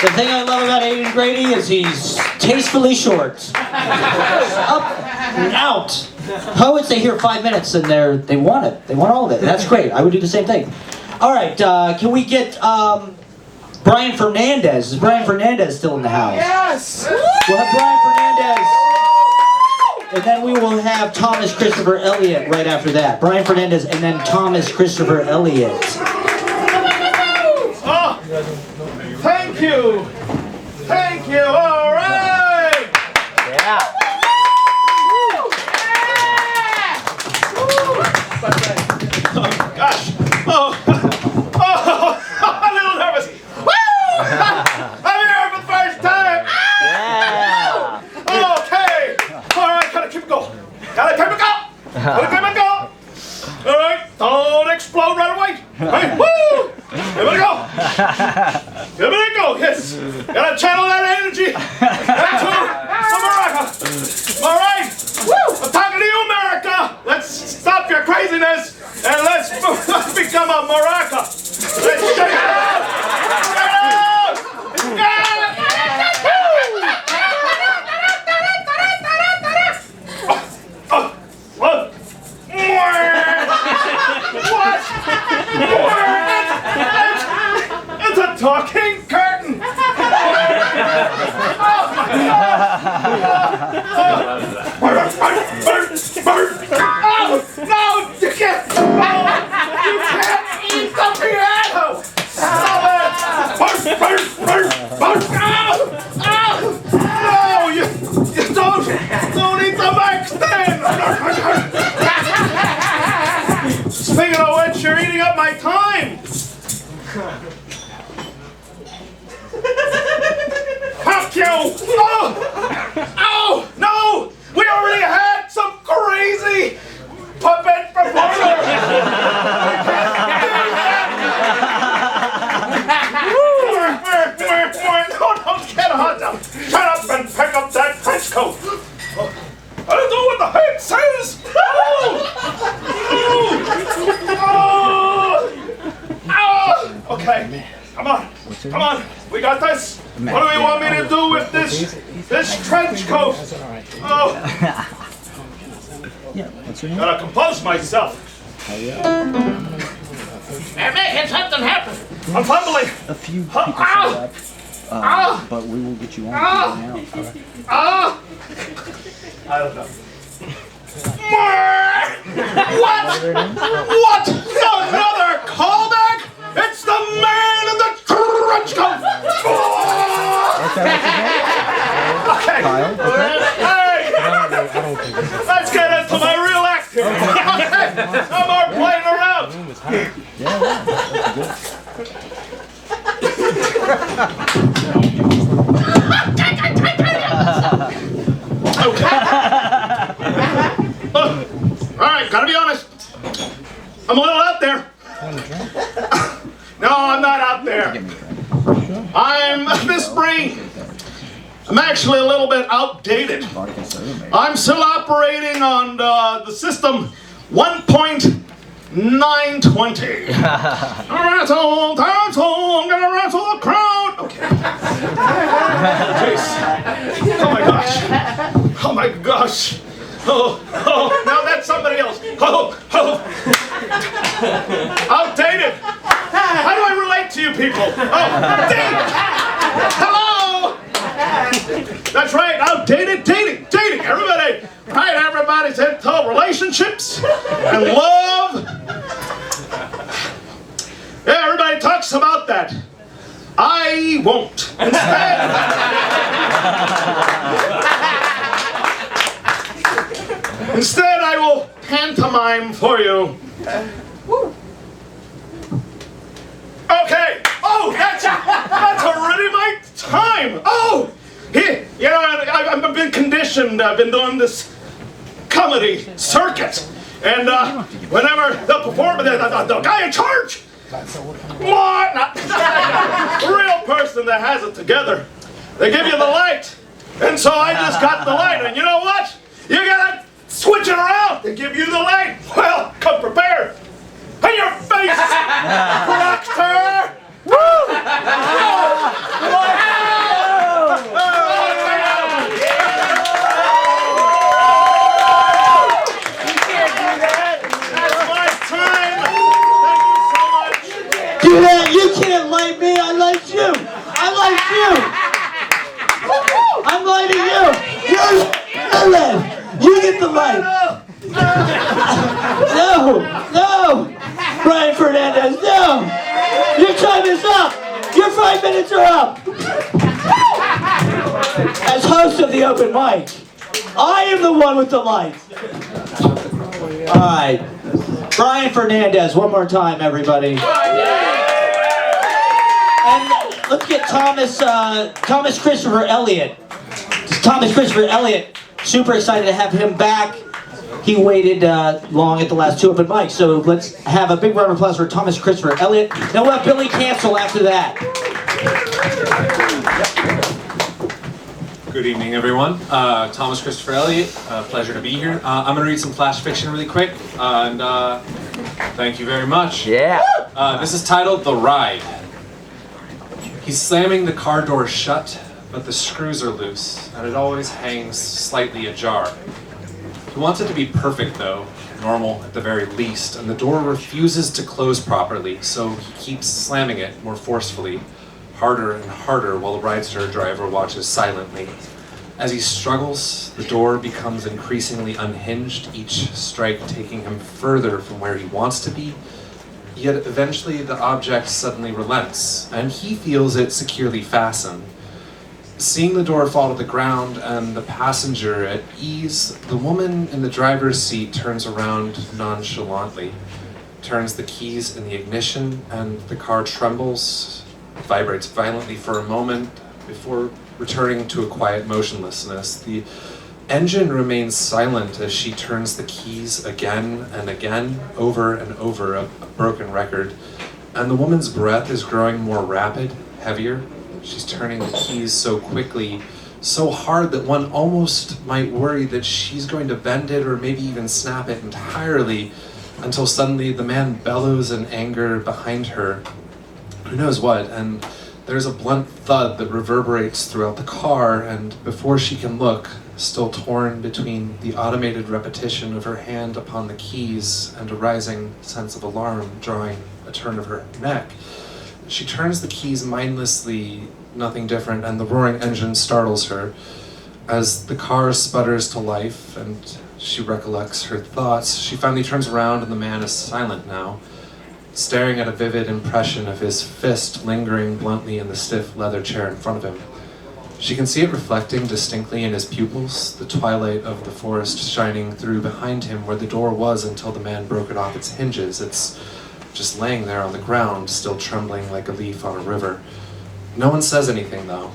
The thing I love about Aidan Grady is he's tastefully short. Up and out. Poets, they hear 5 minutes and they want it. They want all of it. That's great. I would do the same thing. All right, can we get Bryan Fernandez? Is Bryan Fernandez still in the house? Yes! We'll have Bryan Fernandez. And then we will have Thomas Christopher Eliot right after that. Bryan Fernandez and then Thomas Christopher Eliot. Oh, thank you. Thank you. All right. Yeah. Oh, gosh. Oh, I'm a little nervous. Woo! I'm here for the first time. Yeah. Okay. All right, gotta keep it going. Gotta keep it going. Gotta keep it going. All right, don't explode right away. Hey, woo! Give it a go. Give it a go. Yes. Gotta channel that energy into America. All right. Woo! I'm talking to you, America. Let's stop your craziness and let's become a maraca. Let's shake it out. Shake it out. What? It's a talking curtain! Oh my God! Oh, no! You can't! Oh, you can't eat the piano! Stop it! No! You don't eat the mic stand! Speaking of which, you're eating up my time! Fuck you! Oh! Oh! No! We already had some crazy puppet performer! No, get a hot dog! Shut up and pick up that trench coat! I don't know what the heck it says! Oh! Oh! Oh! Okay, come on, come on, we got this. What do we want me to do with this trench coat? Oh! Yeah, what's your name? Gotta compose myself. They're making something happen. I'm fumbling. A few people showed up, but we will get you on now. Ah! I don't know. What? What? Another callback? It's the man in the trench coat! Okay. Kyle? Hey! Let's get into my real act here. No more playing around. Yeah, Okay. All right, gotta be honest. I'm a little out there. No, I'm not out there. I'm this brain. I'm actually a little bit outdated. I'm still operating on the system 1.920. Rattle, tattle, I'm gonna rattle the crowd. Okay. Jeez. Oh my gosh. Oh my gosh. Oh, now that's somebody else. Oh. Outdated. How do I relate to you people? Oh, date. Hello. That's right, outdated dating. Everybody, right? Everybody's into relationships and love. Yeah, everybody talks about that. I won't. Instead, I pantomime for you. Okay. Oh, that's already my time. Oh, you know, I've been conditioned. I've been doing this comedy circuit, and whenever the performer, the guy in charge, what? Not the real person that has it together. They give you the light, and so I just got the light. And you know what? You gotta switch it around. They give you the light. Well, come prepared. In your face, proctor. Woo! Do that! You can't light me! I light you! I light you! I'm lighting you! You get the light! No! Bryan Fernandez, no! Your time is up! Your 5 minutes are up! As host of the open mic, I am the one with the light. Alright. Bryan Fernandez, one more time, everybody. And let's get Thomas Christopher Eliot. Thomas Christopher Eliot, super excited to have him back. He waited long at the last 2 open mics, so let's have a big round of applause for Thomas Christopher Eliot. Then we'll have Billy Cancel after that. Good evening, everyone. Thomas Christopher Eliot, pleasure to be here. I'm going to read some flash fiction really quick, and thank you very much. Yeah. This is titled The Ride. He's slamming the car door shut, but the screws are loose, and it always hangs slightly ajar. He wants it to be perfect, though, normal at the very least, and the door refuses to close properly, so he keeps slamming it more forcefully, harder and harder, while the rideshare driver watches silently. As he struggles, the door becomes increasingly unhinged, each strike taking him further from where he wants to be. Yet eventually the object suddenly relents, and he feels it securely fastened. Seeing the door fall to the ground and the passenger at ease, the woman in the driver's seat turns around nonchalantly, turns the keys in the ignition, and the car trembles, vibrates violently for a moment before returning to a quiet motionlessness. The engine remains silent as she turns the keys again and again, over and over, a broken record. And the woman's breath is growing more rapid, heavier. She's turning the keys so quickly, so hard that one almost might worry that she's going to bend it or maybe even snap it entirely, until suddenly the man bellows in anger behind her. Who knows what? And there's a blunt thud that reverberates throughout the car, and before she can look, still torn between the automated repetition of her hand upon the keys and a rising sense of alarm drawing a turn of her neck, she turns the keys mindlessly, nothing different, and the roaring engine startles her. As the car sputters to life and she recollects her thoughts, she finally turns around and the man is silent now, staring at a vivid impression of his fist lingering bluntly in the stiff leather chair in front of him. She can see it reflecting distinctly in his pupils, the twilight of the forest shining through behind him where the door was until the man broke it off its hinges. It's just laying there on the ground, still trembling like a leaf on a river. No one says anything, though.